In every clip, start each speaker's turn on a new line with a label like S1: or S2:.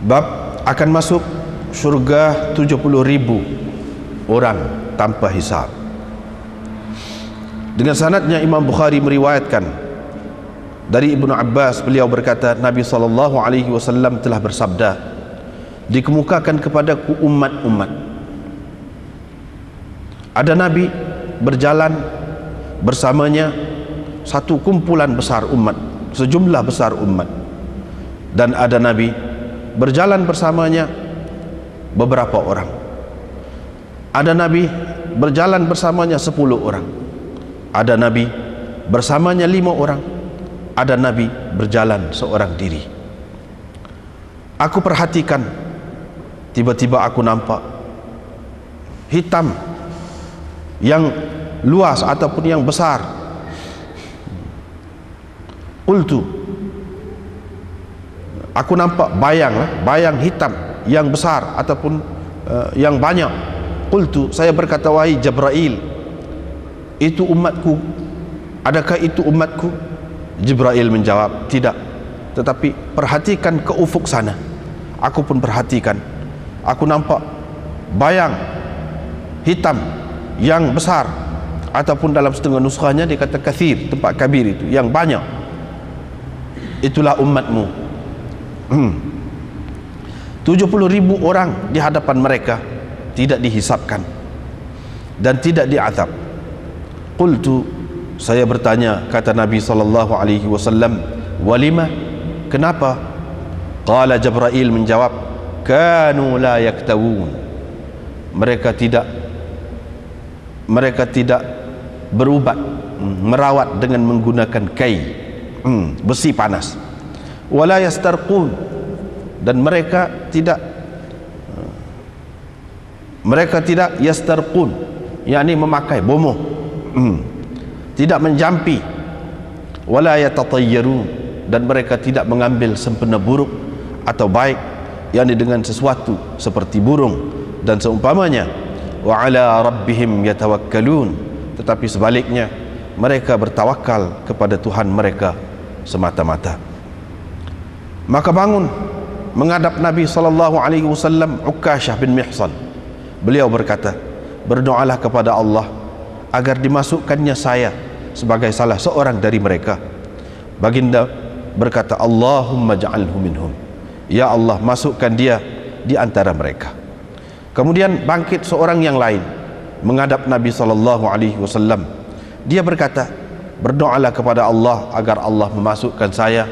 S1: Bab akan masuk syurga 70.000 orang tanpa hisab. Dengan sanadnya Imam Bukhari meriwayatkan dari Ibnu Abbas, beliau berkata, Nabi SAW telah bersabda, dikemukakan kepadaku umat-umat. Ada Nabi berjalan bersamanya satu kumpulan besar umat, sejumlah besar umat, dan ada Nabi berjalan bersamanya beberapa orang. Ada Nabi berjalan bersamanya 10 orang. Ada Nabi bersamanya 5 orang. Ada Nabi berjalan seorang diri. Aku perhatikan, tiba-tiba aku nampak hitam yang luas ataupun yang besar. Qultu, aku nampak bayang hitam yang besar ataupun yang banyak. Qultu, saya berkata, wahai Jibril, itu umatku, adakah itu umatku? Jibril menjawab, tidak, tetapi perhatikan ke ufuk sana. Aku pun perhatikan, aku nampak bayang hitam yang besar, ataupun dalam setengah nuskhanya dikata kathir, tempat kabir itu, yang banyak. Itulah umatmu. 70.000 orang di hadapan mereka tidak dihisapkan dan tidak diazab. Qultu, saya bertanya, kata Nabi SAW, walima, kenapa? Qala Jibril menjawab, kanu la yaktawun, mereka tidak berubat, merawat dengan menggunakan kai, besi panas. Wala yastarqun, dan mereka tidak yastarqun, yakni memakai bomoh, tidak menjampi. Wala yatatayyarun, dan mereka tidak mengambil sempena buruk atau baik, yakni dengan sesuatu seperti burung dan seumpamanya. Wa ala rabbihim yatawakkalun, tetapi sebaliknya mereka bertawakal kepada Tuhan mereka semata-mata. Maka bangun menghadap Nabi SAW Ukasyah bin Mihsan. Beliau berkata, berdoalah kepada Allah agar dimasukkannya saya sebagai salah seorang dari mereka. Baginda berkata, Allahumma ja'alhu minhum, ya Allah, masukkan dia di antara mereka. Kemudian bangkit seorang yang lain menghadap Nabi SAW. Dia berkata, berdoalah kepada Allah agar Allah memasukkan saya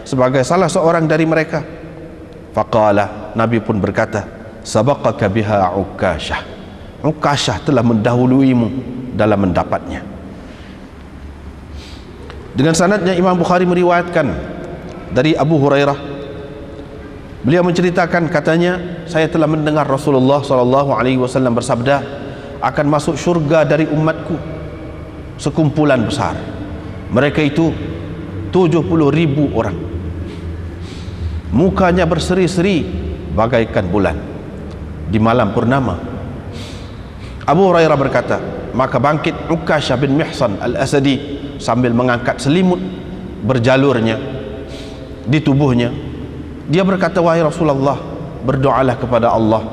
S1: sebagai salah seorang dari mereka. Faqala, Nabi pun berkata, sabaqaka biha Ukasyah, Ukasyah telah mendahuluimu dalam mendapatnya. Dengan sanadnya Imam Bukhari meriwayatkan dari Abu Hurairah, beliau menceritakan, katanya, saya telah mendengar Rasulullah SAW bersabda, akan masuk syurga dari umatku sekumpulan besar. Mereka itu 70.000 orang, mukanya berseri-seri bagaikan bulan di malam purnama. Abu Hurairah berkata, maka bangkit Ukasyah bin Mihsan al-Asadi sambil mengangkat selimut berjalurnya di tubuhnya. Dia berkata, wahai Rasulullah, berdoalah kepada Allah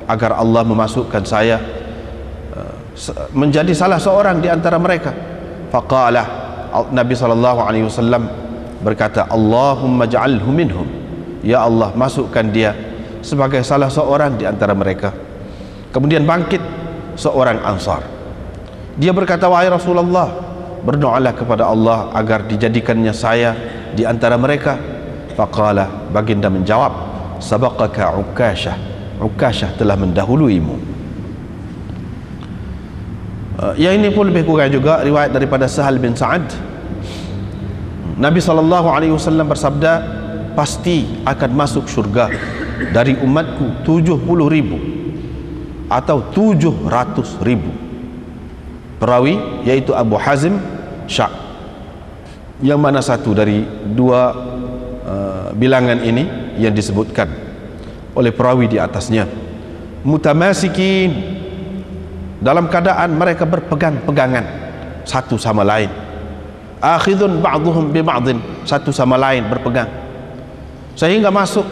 S1: agar Allah memasukkan saya menjadi salah seorang di antara mereka. Faqala, Nabi SAW berkata, Allahumma ja'alhu minhum, ya Allah, masukkan dia sebagai salah seorang di antara mereka. Kemudian bangkit seorang Ansar. Dia berkata, wahai Rasulullah, berdoalah kepada Allah agar dijadikannya saya di antara mereka. Faqala, baginda menjawab, sabaqaka Ukasyah, Ukasyah telah mendahuluimu. Yang ini pun lebih kurang juga riwayat daripada Sahal bin Sa'ad. Nabi SAW bersabda, pasti akan masuk syurga dari umatku 70.000 atau 700.000. Perawi yaitu Abu Hazim Syak, yang mana satu dari dua bilangan ini yang disebutkan oleh perawi di atasnya. Mutamasikin, dalam keadaan mereka berpegang-pegangan satu sama lain. Akhidun ba'duhum bi ba'din, satu sama lain berpegang, sehingga masuk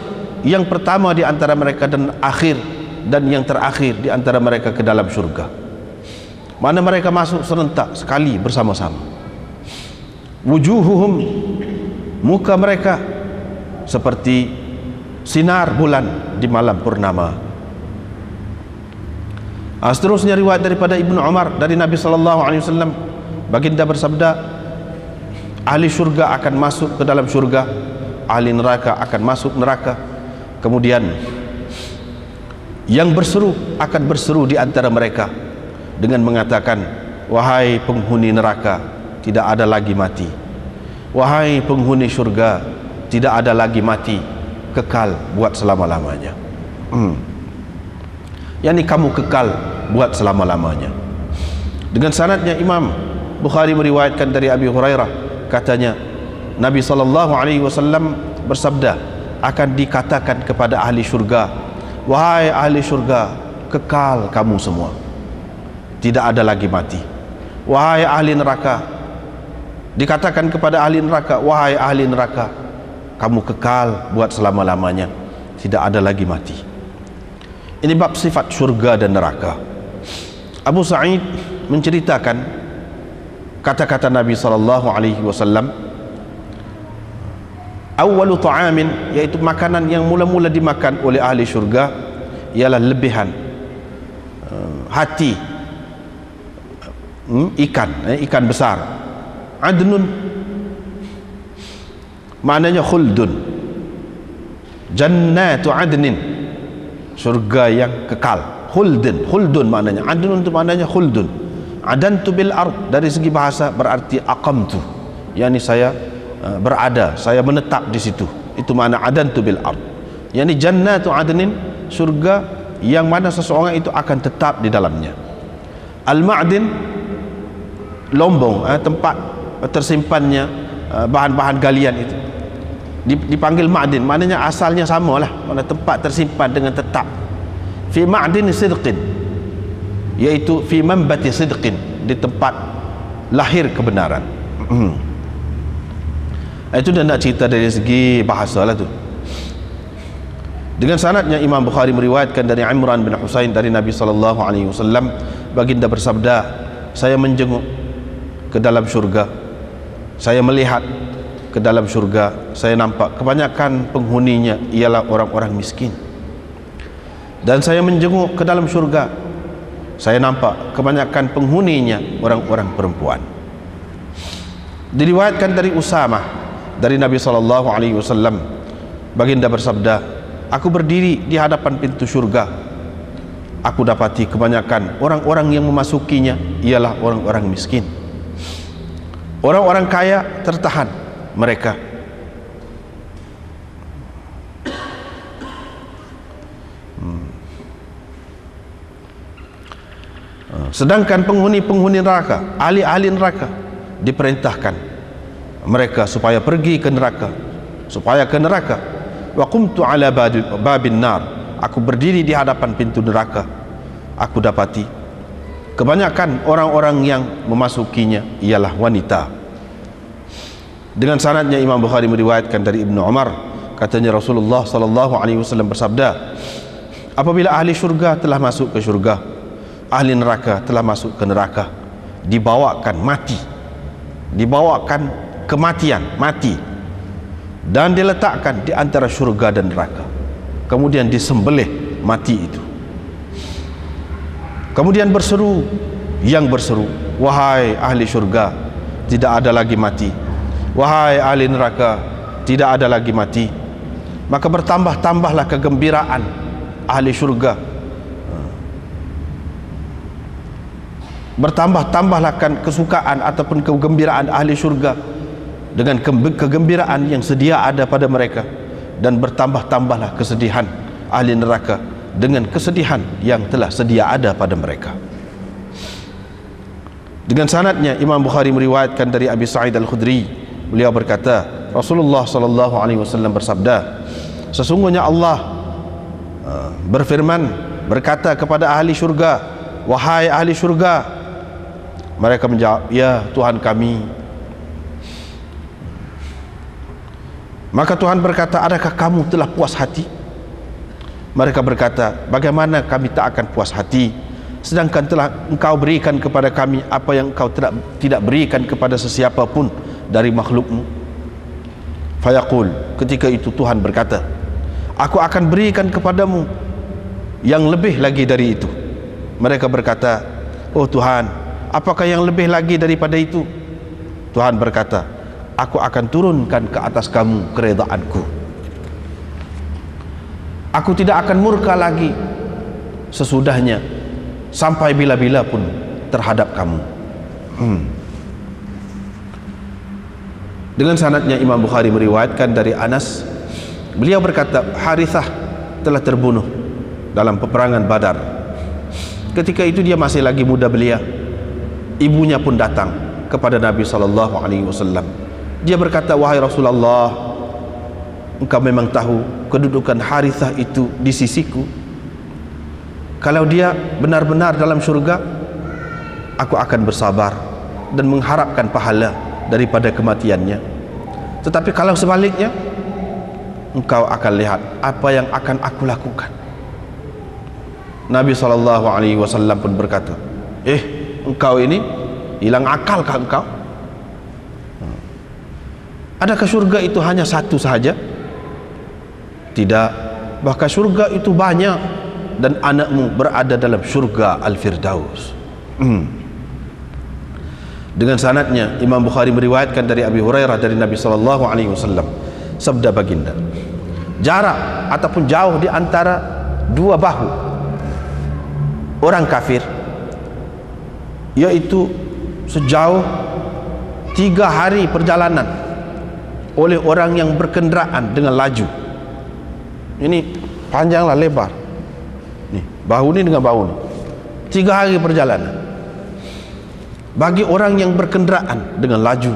S1: yang pertama di antara mereka dan yang terakhir di antara mereka ke dalam syurga. Mana mereka masuk serentak sekali bersama-sama. Wujuhuhum, muka mereka seperti sinar bulan di malam purnama. Seterusnya riwayat daripada Ibnu Umar dari Nabi SAW, baginda bersabda, ahli syurga akan masuk ke dalam syurga, ahli neraka akan masuk neraka. Kemudian yang berseru akan berseru di antara mereka dengan mengatakan, wahai penghuni neraka, tidak ada lagi mati. Wahai penghuni syurga, tidak ada lagi mati, kekal buat selama-lamanya. Yani kamu kekal buat selama-lamanya. Dengan sanadnya Imam Bukhari meriwayatkan dari Abi Hurairah, katanya Nabi SAW bersabda, akan dikatakan kepada ahli syurga, wahai ahli syurga, kekal kamu semua, tidak ada lagi mati. Wahai ahli neraka, dikatakan kepada ahli neraka, wahai ahli neraka, kamu kekal buat selama-lamanya, tidak ada lagi mati. Ini bab sifat syurga dan neraka. Abu Sa'id menceritakan kata-kata Nabi SAW, awwalu ta'amin, yaitu makanan yang mula-mula dimakan oleh ahli syurga ialah lebihan hati ikan besar. Adnun maknanya khuldun, jannatu adnin, surga yang kekal. Khuldun maknanya, adnun itu maknanya khuldun. Adantu bil ard dari segi bahasa berarti aqamtu, yakni saya berada, saya menetap di situ. Itu makna adantu bil ard. Yani jannatu adnin, surga yang mana seseorang itu akan tetap di dalamnya. Al-ma'din, lombong, tempat tersimpannya bahan-bahan galian itu dipanggil ma'din, maknanya asalnya sama lah, mana tempat tersimpan dengan tetap. Fi ma'din sidqin, yaitu fi manbati sidqin, di tempat lahir kebenaran. Itu dah nak cerita dari segi bahasa lah tu. Dengan sanadnya Imam Bukhari meriwayatkan dari Imran bin Husain dari Nabi SAW, baginda bersabda, saya menjenguk ke dalam syurga, saya melihat ke dalam syurga, saya nampak kebanyakan penghuninya ialah orang-orang miskin. Dan saya menjenguk ke dalam syurga, saya nampak kebanyakan penghuninya orang-orang perempuan. Diriwayatkan dari Usamah dari Nabi SAW, baginda bersabda, aku berdiri di hadapan pintu syurga, aku dapati kebanyakan orang-orang yang memasukinya ialah orang-orang miskin. Orang-orang kaya tertahan mereka. Sedangkan penghuni-penghuni neraka, ahli-ahli neraka, diperintahkan mereka supaya pergi ke neraka, wa qumtu ala babin nar, aku berdiri di hadapan pintu neraka, aku dapati kebanyakan orang-orang yang memasukinya ialah wanita. Dengan sanadnya Imam Bukhari meriwayatkan dari Ibnu Umar, katanya Rasulullah SAW bersabda, apabila ahli syurga telah masuk ke syurga, ahli neraka telah masuk ke neraka, dibawakan kematian, mati, dan diletakkan di antara syurga dan neraka, kemudian disembelih mati itu. Kemudian berseru, wahai ahli syurga, tidak ada lagi mati. Wahai ahli neraka, tidak ada lagi mati. Maka bertambah-tambahlah kegembiraan ahli syurga, bertambah-tambahlah kesukaan ataupun kegembiraan ahli syurga dengan kegembiraan yang sedia ada pada mereka, dan bertambah-tambahlah kesedihan ahli neraka dengan kesedihan yang telah sedia ada pada mereka. Dengan sanadnya Imam Bukhari meriwayatkan dari Abi Sa'id Al-Khudri, beliau berkata, Rasulullah SAW bersabda, sesungguhnya Allah berfirman, berkata kepada ahli syurga, wahai ahli syurga. Mereka menjawab, ya Tuhan kami. Maka Tuhan berkata, adakah kamu telah puas hati Mereka berkata, bagaimana kami tak akan puas hati sedangkan telah engkau berikan kepada kami apa yang engkau tidak berikan kepada sesiapa pun dari makhlukmu. Fayaqul, ketika itu Tuhan berkata, aku akan berikan kepadamu yang lebih lagi dari itu. Mereka berkata, oh Tuhan, apakah yang lebih lagi daripada itu? Tuhan berkata, aku akan turunkan ke atas kamu keredaanku. Aku tidak akan murka lagi sesudahnya sampai bila-bila pun terhadap kamu. Dengan sanadnya Imam Bukhari meriwayatkan dari Anas, beliau berkata, Harithah telah terbunuh dalam peperangan Badar. Ketika itu dia masih lagi muda belia. Ibunya pun datang kepada Nabi SAW. Dia berkata, wahai Rasulullah, engkau memang tahu kedudukan Harithah itu di sisiku. Kalau dia benar-benar dalam syurga, aku akan bersabar dan mengharapkan pahala daripada kematiannya. Tetapi kalau sebaliknya, engkau akan lihat apa yang akan aku lakukan. Nabi SAW pun berkata, engkau ini hilang akal kah engkau? Adakah syurga itu hanya satu sahaja? Tidak, bahkan syurga itu banyak, dan anakmu berada dalam syurga Al-Firdaus. Dengan sanadnya Imam Bukhari meriwayatkan dari Abi Hurairah dari Nabi SAW, sabda baginda, jarak ataupun jauh di antara dua bahu orang kafir, yaitu sejauh 3 hari perjalanan oleh orang yang berkenderaan dengan laju. Ini panjanglah lebar nih, bahu ini dengan bahu ini, 3 hari perjalanan bagi orang yang berkenderaan dengan laju.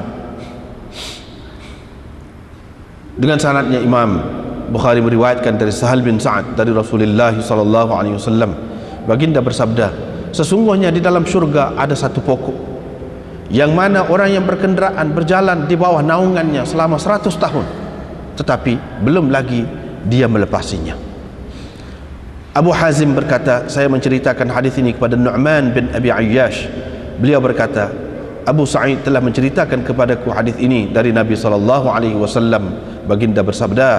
S1: Dengan sanadnya Imam Bukhari meriwayatkan dari Sahal bin Sa'ad dari Rasulullah SAW, baginda bersabda, sesungguhnya di dalam syurga ada satu pokok yang mana orang yang berkenderaan berjalan di bawah naungannya selama 100 tahun, tetapi belum lagi dia melepasinya. Abu Hazim berkata, saya menceritakan hadis ini kepada Nu'man bin Abi Ayyash. Beliau berkata, Abu Sa'id telah menceritakan kepadaku hadis ini dari Nabi SAW. Baginda bersabda,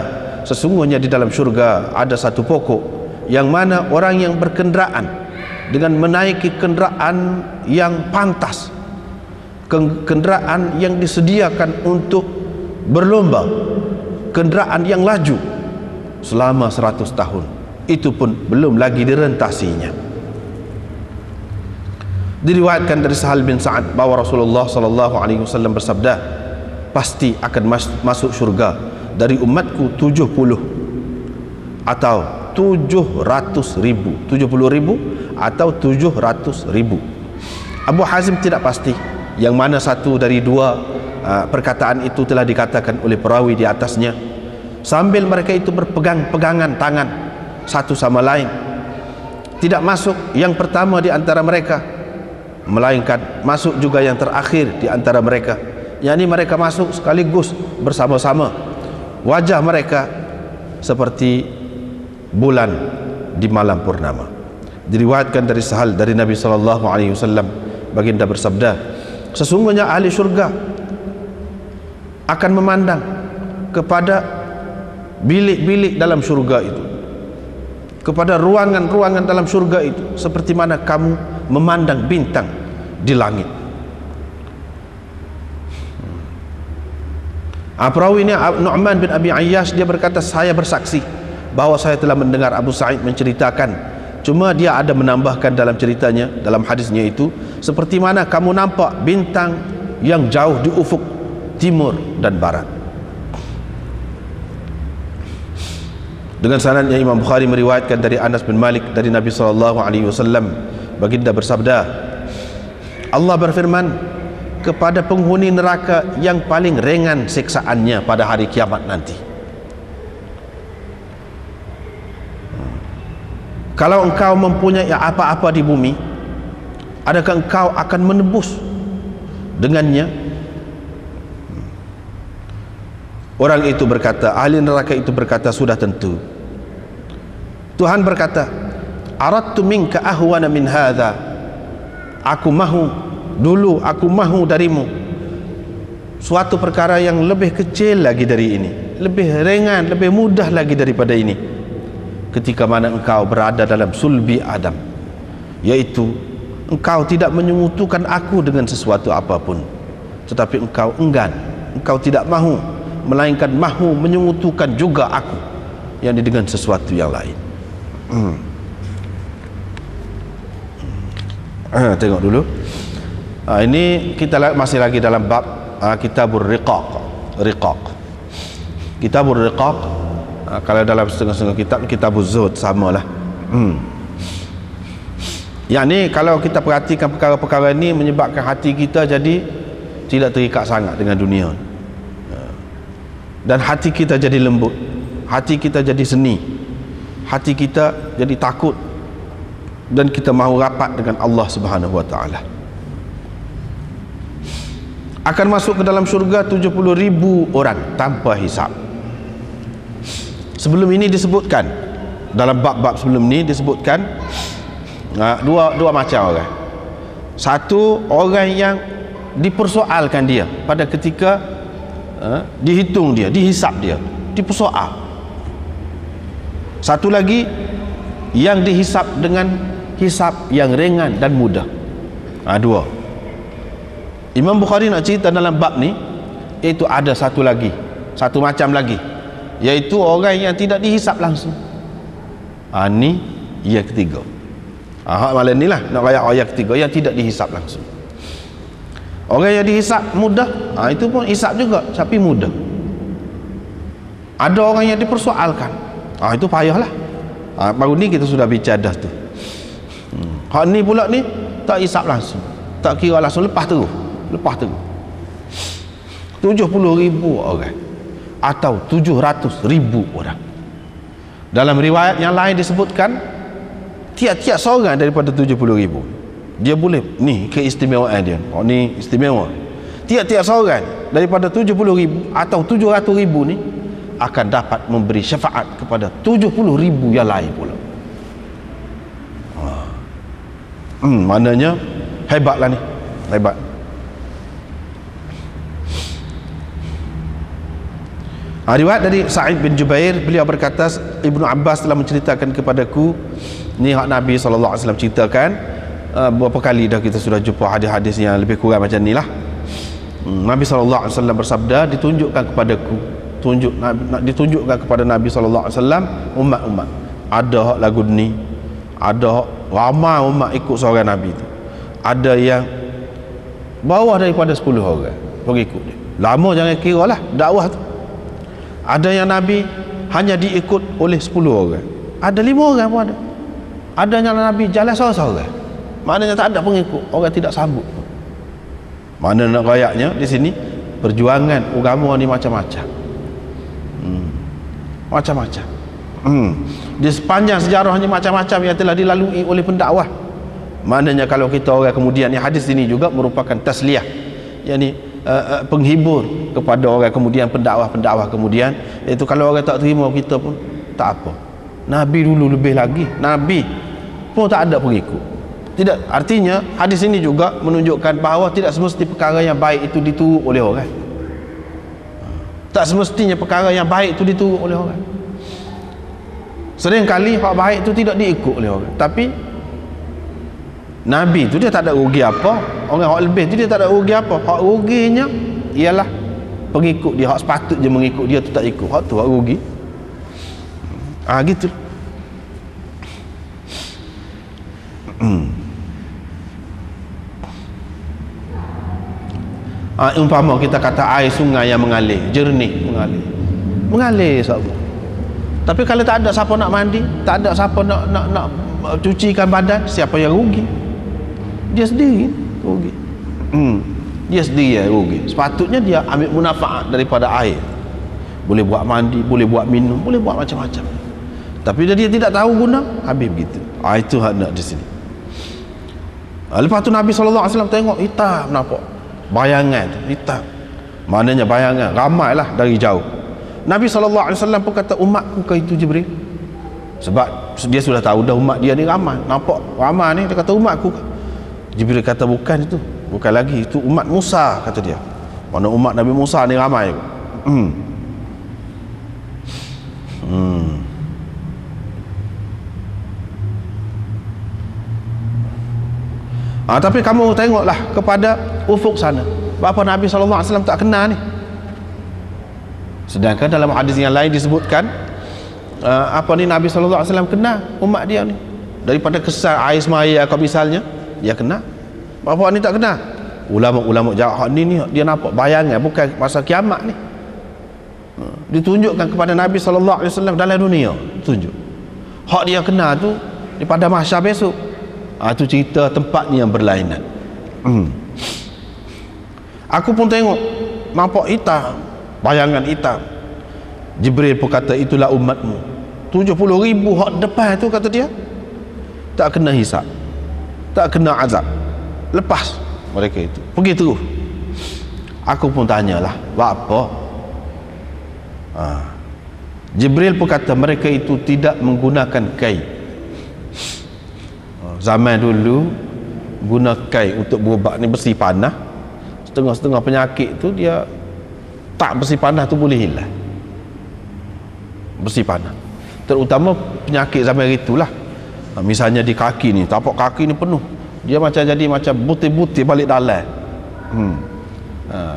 S1: sesungguhnya di dalam syurga ada satu pokok yang mana orang yang berkenderaan dengan menaiki kenderaan yang pantas, kenderaan yang disediakan untuk berlomba, kenderaan yang laju selama 100 tahun, itu pun belum lagi direntasinya. Diriwayatkan dari Sahal bin Sa'ad bahwa Rasulullah SAW bersabda, pasti akan masuk syurga dari umatku 70 atau 700.000, 70.000 atau 700.000. Abu Hazim tidak pasti yang mana satu dari dua perkataan itu telah dikatakan oleh perawi di atasnya, sambil mereka itu berpegang-pegangan tangan satu sama lain. Tidak masuk yang pertama di antara mereka, melainkan masuk juga yang terakhir di antara mereka, yakni mereka masuk sekaligus bersama-sama. Wajah mereka seperti bulan di malam purnama. Diriwayatkan dari Sahal dari Nabi SAW, baginda bersabda, sesungguhnya ahli syurga akan memandang kepada bilik-bilik dalam syurga itu, kepada ruangan-ruangan dalam syurga itu, seperti mana kamu memandang bintang di langit. Perawi ini Nu'man bin Abi Ayyash, dia berkata, saya bersaksi bahwa saya telah mendengar Abu Sa'id menceritakan, cuma dia ada menambahkan dalam ceritanya, dalam hadisnya itu, seperti mana kamu nampak bintang yang jauh di ufuk timur dan barat. Dengan sanadnya Imam Bukhari meriwayatkan dari Anas bin Malik dari Nabi SAW, baginda bersabda, Allah berfirman kepada penghuni neraka yang paling ringan siksaannya pada hari kiamat nanti, kalau engkau mempunyai apa-apa di bumi, adakah engkau akan menebus dengannya? Orang itu berkata, ahli neraka itu berkata, sudah tentu. Tuhan berkata, aradtu minka ahwana min hadha, aku mahu darimu suatu perkara yang lebih kecil lagi dari ini, lebih ringan, lebih mudah lagi daripada ini, ketika mana engkau berada dalam sulbi Adam, yaitu engkau tidak menyekutukan aku dengan sesuatu apapun, tetapi engkau enggan, engkau tidak mahu, melainkan mahu menyekutukan juga aku yang dengan sesuatu yang lain. Tengok dulu. Ini kita masih lagi dalam bab Kitabur Riqaq. Kitabur Riqaq, kalau dalam setengah-setengah kitab, Kitabuz Zuhud samalah. Yang ni kalau kita perhatikan perkara-perkara ini menyebabkan hati kita jadi tidak terikat sangat dengan dunia, dan hati kita jadi lembut, hati kita jadi seni, hati kita jadi takut, dan kita mahu rapat dengan Allah Subhanahu wa taala. Akan masuk ke dalam syurga 70,000 orang tanpa hisab. Sebelum ini disebutkan, dalam bab-bab sebelum ini disebutkan dua macam orang. Satu, orang yang dipersoalkan dia pada ketika dihitung dia, dihisab dia, dipersoal. Satu lagi yang dihisab dengan hisab yang ringan dan mudah. Dua. Imam Bukhari nak cerita dalam bab ni, iaitu ada satu lagi, satu macam lagi, iaitu orang yang tidak dihisab langsung. Ni yang ketiga. Malam ni lah nak raya ayat ketiga yang tidak dihisab langsung. Orang yang dihisab mudah, itu pun hisab juga tapi mudah. Ada orang yang dipersoalkan, itu payahlah. Baru ni kita sudah bicara dah tu. Hak ni pula ni tak hisab langsung, tak kira langsung, lepas terus 70,000 orang atau 700,000 orang. Dalam riwayat yang lain disebutkan tiap-tiap seorang daripada 70,000 dia boleh, ni keistimewaan dia, ni istimewa, tiap-tiap seorang daripada 70,000 atau 700,000 ni akan dapat memberi syafaat kepada 70,000 yang lain pula. Maknanya hebatlah ni, hebat. Riwayat dari Sa'id bin Jubair, beliau berkata, Ibnu Abbas telah menceritakan kepadaku, ni hak Nabi SAW ceritakan. Berapa kali dah kita sudah jumpa hadis-hadis yang lebih kurang macam ni lah. Nabi SAW bersabda, ditunjukkan kepadaku, ditunjukkan kepada Nabi SAW umat-umat, ada hak lagu ni, ada hak ramai umat ikut seorang Nabi tu, ada yang bawah daripada 10 orang pengikut dia. Lama jangan kira lah dakwah tu. Ada yang Nabi hanya diikut oleh 10 orang, ada 5 orang pun ada. Ada yang Nabi jalan seorang-seorang, maknanya tak ada pengikut, orang tidak sambut. Mana nak rayaknya di sini, perjuangan agama ni macam-macam. Macam-macam. Di sepanjang sejarahnya macam-macam yang telah dilalui oleh pendakwah. Maknanya kalau kita orang kemudian, ni hadis ini juga merupakan tasliyah, yakni penghibur kepada orang kemudian, pendakwah kemudian, iaitu kalau orang tak terima kita pun tak apa. Nabi dulu lebih lagi, Nabi pun tak ada pengikut. Tidak, artinya hadis ini juga menunjukkan bahawa tidak semesti perkara yang baik itu diturut oleh orang. Tak semestinya perkara yang baik itu diturut oleh orang. Seringkali hak baik itu tidak diikut oleh orang, tapi Nabi tu dia tak ada rugi apa, orang hak lebih tu dia tak ada rugi apa. Hak ruginya ialah pengikut dia, hak sepatutnya mengikut dia tu tak ikut, hak tu hak rugi. Gitu. Umpama kita kata air sungai yang mengalir, jernih, mengalir sahabat. Tapi kalau tak ada siapa nak mandi, tak ada siapa nak cucikan badan, siapa yang rugi? Dia sendiri rugi. Dia sendiri yang rugi. Sepatutnya dia ambil manfaat daripada air, boleh buat mandi, boleh buat minum, boleh buat macam-macam. Tapi dia tidak tahu guna, habis begitu. Itu hendak di sini. Lepas tu Nabi SAW tengok hitam, nampak bayangan tu hitam, maknanya bayangan ramailah dari jauh. Nabi SAW pun kata, umatku ke itu Jibril, sebab dia sudah tahu dah umat dia ni ramai. Nampak ramai ni, dia kata umatku. Jibril kata bukan itu, bukan lagi, itu umat Musa, kata dia. Mana umat Nabi Musa ni ramai. Tapi kamu tengoklah kepada ufuk sana, berapa Nabi SAW tak kena ni. Sedangkan dalam hadis yang lain disebutkan Nabi SAW kena umat dia ni, daripada kesal air semaya kau misalnya, dia kena. Berapa ni tak kena? Ulama-ulama jawab, ni dia nampak bayangan, bukan masa kiamat ni. Ditunjukkan kepada Nabi SAW dalam dunia, tunjuk hak dia kena tu pada mahsyar besok. Itu cerita tempatnya yang berlainan. Aku pun tengok nampak hitam, bayangan hitam. Jibril pun kata itulah umatmu. 70,000 hak depan tu, kata dia, tak kena hisab, tak kena azab, lepas mereka itu pergi terus. Aku pun tanyalah, buat apa? Jibril pun kata mereka itu tidak menggunakan kain. Zaman dulu guna kain untuk berubat ni, besi panah. Setengah-setengah penyakit tu dia tak besi panah tu boleh hilang. Besi panah, terutama penyakit zaman itulah. Misalnya di kaki ni, tapak kaki ni penuh, dia macam jadi macam butir-butir balik dalam.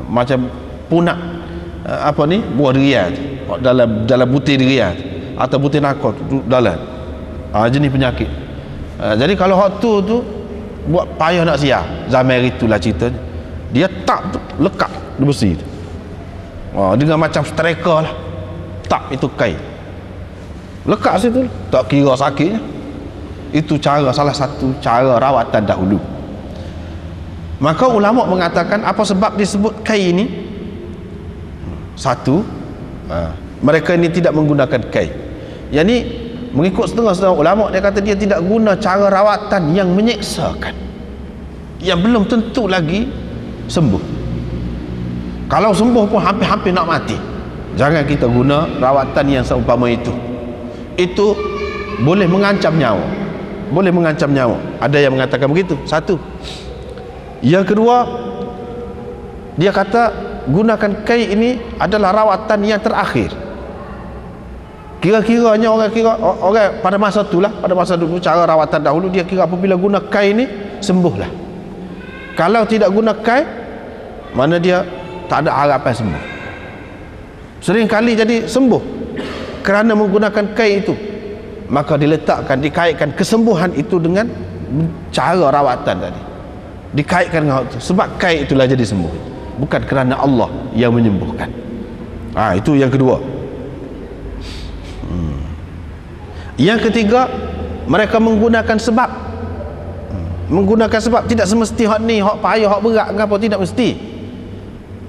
S1: Macam punak buah durian dalam butir durian atau butir nakau tu dalam. Jenis penyakit. Jadi kalau hak tu buat payah nak siap. Zaman itulah ceritanya. Dia tak tu lekat di besi tu. Dengan macam striker lah. Tak, itu kain. Lekat situ, tak kira sakitnya. Itu salah satu cara rawatan dahulu. Maka ulama mengatakan apa sebab disebut kain ni? Satu, mereka ini tidak menggunakan kain. Yang ni mengikut setengah-setengah ulama, dia kata dia tidak guna cara rawatan yang menyeksakan, yang belum tentu lagi sembuh. Kalau sembuh pun hampir-hampir nak mati. Jangan kita guna rawatan yang seumpama itu. Itu boleh mengancam nyawa. Boleh mengancam nyawa. Ada yang mengatakan begitu. Satu. Yang kedua, dia kata gunakan kain ini adalah rawatan yang terakhir. Kira-kiranya orang pada masa itulah, pada masa dulu, cara rawatan dahulu, dia kira apabila guna kain ni sembuhlah. Kalau tidak guna kain, mana dia tak ada harapan sembuh. Sering kali jadi sembuh kerana menggunakan kain itu. Maka dikaitkan kesembuhan itu dengan cara rawatan tadi. Dikaitkan dengan itu. Sebab kain itulah jadi sembuh, bukan kerana Allah yang menyembuhkan. Itu yang kedua. Yang ketiga, mereka menggunakan sebab. Menggunakan sebab, tidak semesti hak ni, hak payah, hak berat ke apa, tidak mesti.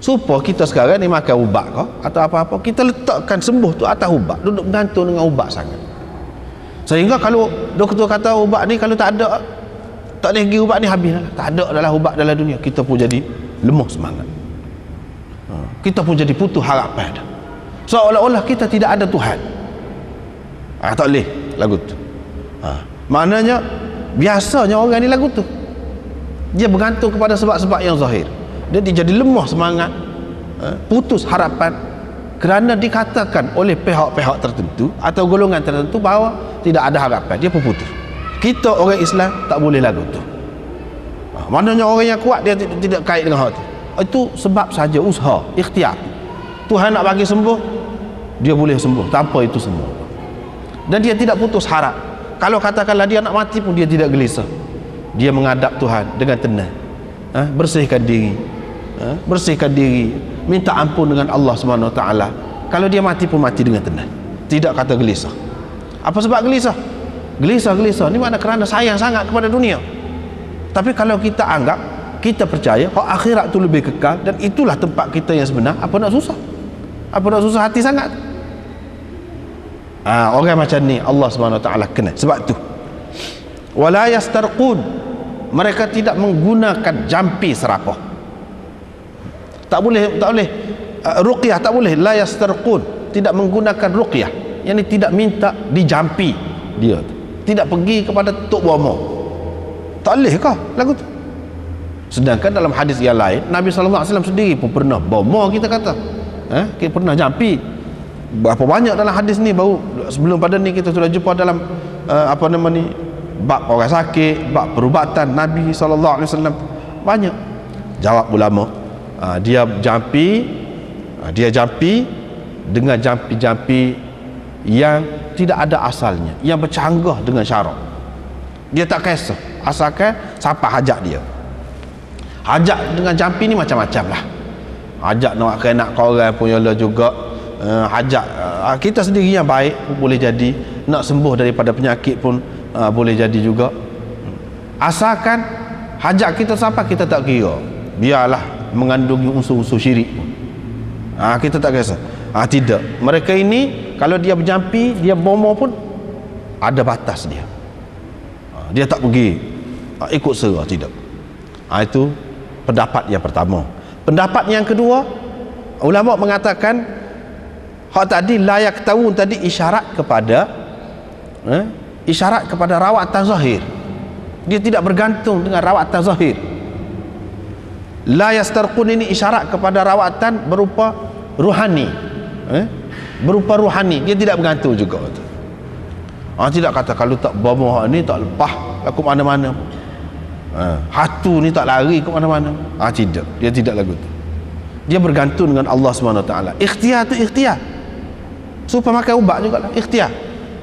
S1: Supaya kita sekarang ni makan ubat kau atau apa-apa, kita letakkan sembuh tu atas ubat, duduk bergantung dengan ubat sangat. Sehingga kalau doktor kata ubat ni kalau tak ada, tak boleh pergi ubat ni, habislah. Tak ada adalah ubat dalam dunia, kita pun jadi lemah semangat. Kita pun jadi putus harapan dah. Seolah-olah kita tidak ada Tuhan. Tak boleh lagu tu. Maknanya biasanya orang ni lagu tu, dia bergantung kepada sebab-sebab yang zahir. Dia jadi lemah semangat, putus harapan, kerana dikatakan oleh pihak-pihak tertentu atau golongan tertentu bahawa tidak ada harapan. Dia pun putus. Kita orang Islam tak boleh lagu tu. Maknanya orang yang kuat dia tidak kait dengan hal tu. Itu sebab saja usaha, ikhtiar. Tuhan nak bagi sembuh, dia boleh sembuh tanpa itu semua. Dan dia tidak putus harap. Kalau katakanlah dia nak mati pun dia tidak gelisah. Dia menghadap Tuhan dengan tenang. Bersihkan diri. Bersihkan diri. Minta ampun dengan Allah SWT. Kalau dia mati pun mati dengan tenang. Tidak kata gelisah. Apa sebab gelisah? Gelisah ni mana kerana sayang sangat kepada dunia. Tapi kalau kita anggap, kita percaya akhirat tu lebih kekal dan itulah tempat kita yang sebenar, apa nak susah? Apa nak susah hati sangat? Orang macam ni Allah SWT kena. Sebab tu wala yastarqun, mereka tidak menggunakan jampi serapah. Tak boleh ruqyah, tak boleh. La yastarqun, tidak menggunakan ruqyah, yang ini tidak minta dijampi dia. tidak pergi kepada tok bomo. Tak boleh kah lagu tu? Sedangkan dalam hadis yang lain Nabi SAW sendiri pun pernah bomo, kita kata kita pernah jampi. Berapa banyak dalam hadis ni, baru sebelum pada ni kita sudah jumpa dalam bab orang sakit, bab perubatan Nabi SAW. Banyak. Jawab ulama, dia jampi dengan jampi-jampi yang tidak ada asalnya, yang bercanggah dengan syarak. Dia tak kisah asalkan siapa hajat dia. Hajat dengan jampi ni macam-macam lah. Hajat nak ke orang pun ialah juga hajat kita sendiri yang baik pun boleh jadi, nak sembuh daripada penyakit pun boleh jadi juga. Asalkan hajat kita sampai, kita tak kira, biarlah mengandungi unsur-unsur syirik pun, kita tak kisah. Tidak, mereka ini kalau dia berjampi, dia bomo pun ada batas dia. Dia tak pergi ikut serah, tidak. Itu pendapat yang pertama. Pendapat yang kedua, ulama mengatakan hak tadi layak tahu tadi isyarat kepada rawatan zahir. Dia tidak bergantung dengan rawatan zahir. La yastarqun ini isyarat kepada rawatan berupa ruhani, berupa ruhani. Dia tidak bergantung juga. Tidak kata kalau tak bomoh ni tak lepas ke mana-mana. Hatu ni tak lari ke mana-mana. Tidak, dia tidak lagu tu. Dia bergantung dengan Allah SWT. Ikhtiar tu ikhtiar, supaya makan ubat jugalah ikhtiar,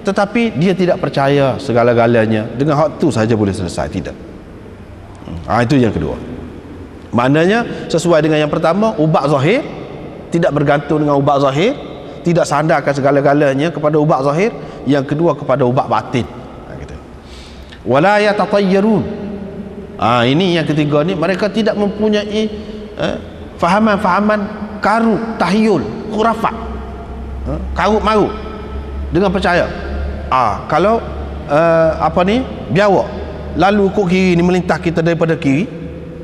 S1: tetapi dia tidak percaya segala-galanya dengan hak tu saja boleh selesai. Tidak. Itu yang kedua. Maknanya sesuai dengan yang pertama, ubat zahir, tidak bergantung dengan ubat zahir, tidak sandarkan segala-galanya kepada ubat zahir. Yang kedua kepada ubat batin. Wala yatatayyarun. Ini yang ketiga ni, mereka tidak mempunyai fahaman-fahaman karut, tahyul, khurafat, karut marut dengan percaya. Kalau biawak lalu kok kiri ni melintah kita daripada kiri,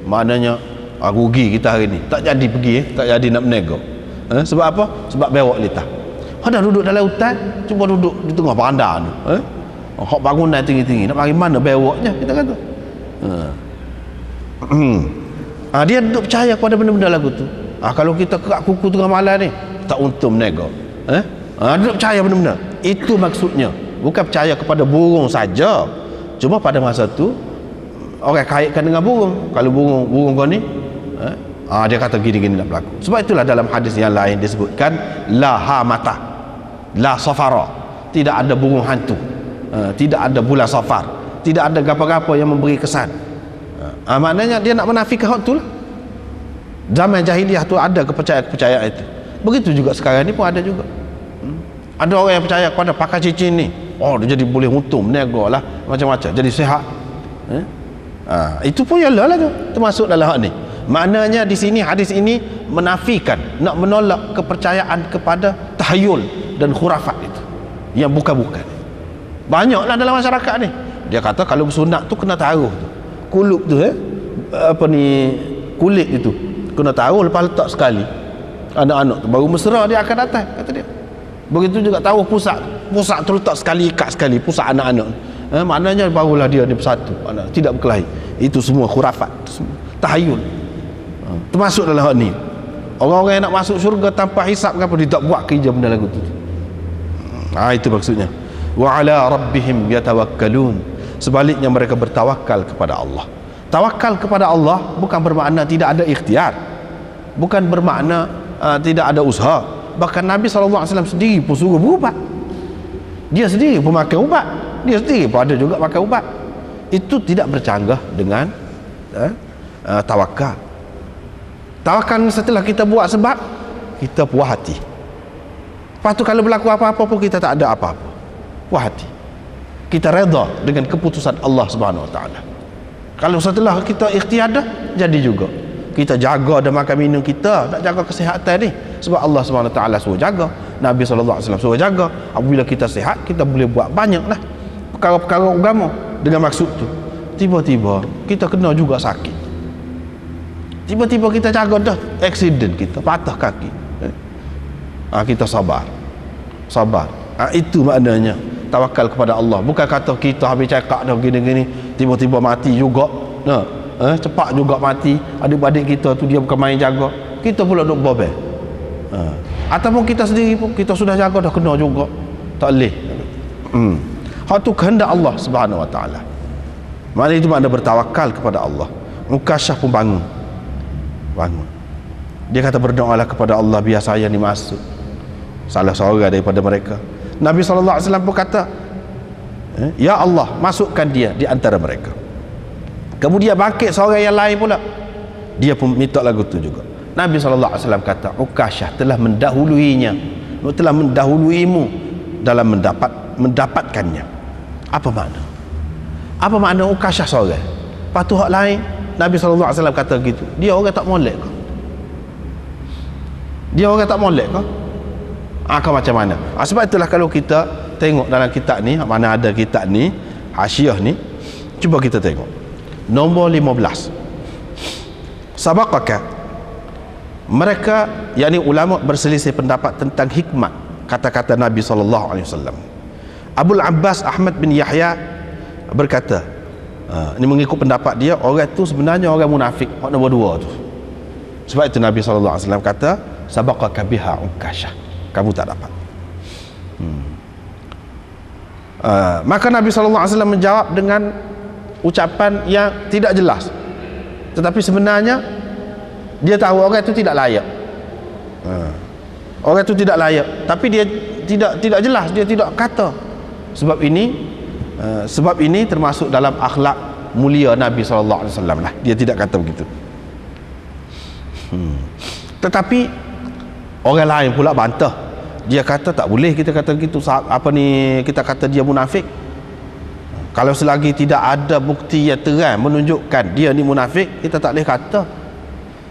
S1: maknanya rugi kita hari ni, tak jadi pergi, tak jadi nak berniaga. Sebab apa? Sebab biawak lintah. Dah duduk dalam hutan, cuba duduk di tengah beranda tu, hak bangunan tinggi-tinggi, nak mari mana biawaknya, kita kata. Dia duduk percaya kepada benda-benda lagu tu. Kalau kita kerak kuku tengah malam ni, tak untung berniaga. Duduk percaya benda-benda. Itu maksudnya, bukan percaya kepada burung saja. Cuma pada masa tu orang kaitkan dengan burung. Kalau burung kau ni, dia kata gini-gini nak berlaku. Sebab itulah dalam hadis yang lain disebutkan la hamata, la safara. Tidak ada burung hantu, tidak ada bulan safar, tidak ada apa-apa yang memberi kesan. Maknanya dia nak menafikan hak tu lah. Zaman jahiliah tu ada kepercayaan itu. Begitu juga sekarang ni pun ada juga. Ada orang yang percaya kepada pakai cincin ni, dia jadi boleh untung, berniaga lah, macam-macam, jadi sihat. Itu pun yalah lah tu, termasuk dalam hak ni. Maknanya di sini hadis ini menafikan, nak menolak kepercayaan kepada tahyul dan khurafat itu yang bukan-bukan. Banyaklah dalam masyarakat ni. Dia kata kalau bersunat tu kena taruh tu kulup tu, kulit itu kena taruh, lepas letak sekali, anak-anak tu baru mesra dia akan datang, kata dia. Begitu juga taruh pusat tu letak sekali, ikat sekali pusat anak-anak, maknanya barulah dia bersatu, tidak berkelahi. Itu semua khurafat, semua tahayul. Termasuk dalam hal ni orang-orang yang nak masuk syurga tanpa hisap, kenapa dia tak buat kerja benda lagu tu. Itu maksudnya. Wa ala rabbihim yatawakkalun. Sebaliknya mereka bertawakal kepada Allah. Tawakal kepada Allah bukan bermakna tidak ada ikhtiar, bukan bermakna tidak ada usaha. Bahkan Nabi SAW sendiri pun suruh berubat. Dia sendiri pun makan ubat, dia sendiri pun ada juga makan ubat. Itu tidak bercanggah dengan tawakal. Tawakal setelah kita buat sebab, kita puas hati. Lepas tu kalau berlaku apa-apa pun kita tak ada apa-apa, puas hati, kita redha dengan keputusan Allah Subhanahu Wa Taala. Kalau setelah kita ikhtiar dah, jadi juga kita jaga dan makan minum kita, nak jaga kesihatan ni, sebab Allah Subhanahu Wa Taala suruh jaga, Nabi SAW suruh jaga. Apabila kita sihat, kita boleh buat banyaklah perkara-perkara agama dengan maksud tu. Tiba-tiba kita kena juga sakit, tiba-tiba kita jaga dah, aksiden kita patah kaki, kita sabar. Itu maknanya tawakal kepada Allah. Bukan kata kita habis cakap dah gini-gini tiba-tiba mati juga. Cepat juga mati. Adik-adik kita tu dia bukan main jaga, kita pula duk bobel. Ataupun kita sendiri pun kita sudah jaga dah kena juga, tak boleh. Hak tu kehendak Allah Subhanahu Wa Taala. Maknanya itu makna bertawakal kepada Allah. Mukasyaf pun bangun. Dia kata berdoalah kepada Allah biar saya ni masuk. Salah seorang daripada mereka. Nabi SAW pun kata, ya Allah, masukkan dia di antara mereka. Kemudian bangkit seorang yang lain pula, dia pun minta lagu tu juga. Nabi SAW kata, Ukasyah telah mendahuluinya, telah mendahuluimu dalam mendapatkannya. Apa makna? Apa makna Ukasyah seorang? Lepas tu hak lain, Nabi SAW kata gitu, dia orang tak molek ke? Dia orang tak molek ke? Kau macam mana? Sebab itulah kalau kita tengok dalam kitab ni, mana ada kitab ni, hasyiah ni, cuba kita tengok nombor 15. Sabaqaka, mereka yakni ulama berselisih pendapat tentang hikmah kata-kata Nabi SAW. Abul Abbas Ahmad bin Yahya berkata, ini mengikut pendapat dia, orang tu sebenarnya orang munafik, orang nombor 2 tu. Sebab itu Nabi SAW kata, sabaqaka biha Ukasyah, kamu tak dapat. Maka Nabi SAW menjawab dengan ucapan yang tidak jelas, tetapi sebenarnya dia tahu orang itu tidak layak. Orang itu tidak layak, tapi dia tidak jelas, dia tidak kata. Sebab ini termasuk dalam akhlak mulia Nabi SAW lah. Dia tidak kata begitu. Tetapi orang lain pula bantah. Dia kata tak boleh kita kata gitu. Kita kata dia munafik. Kalau selagi tidak ada bukti yang terang menunjukkan dia ni munafik, kita tak boleh kata.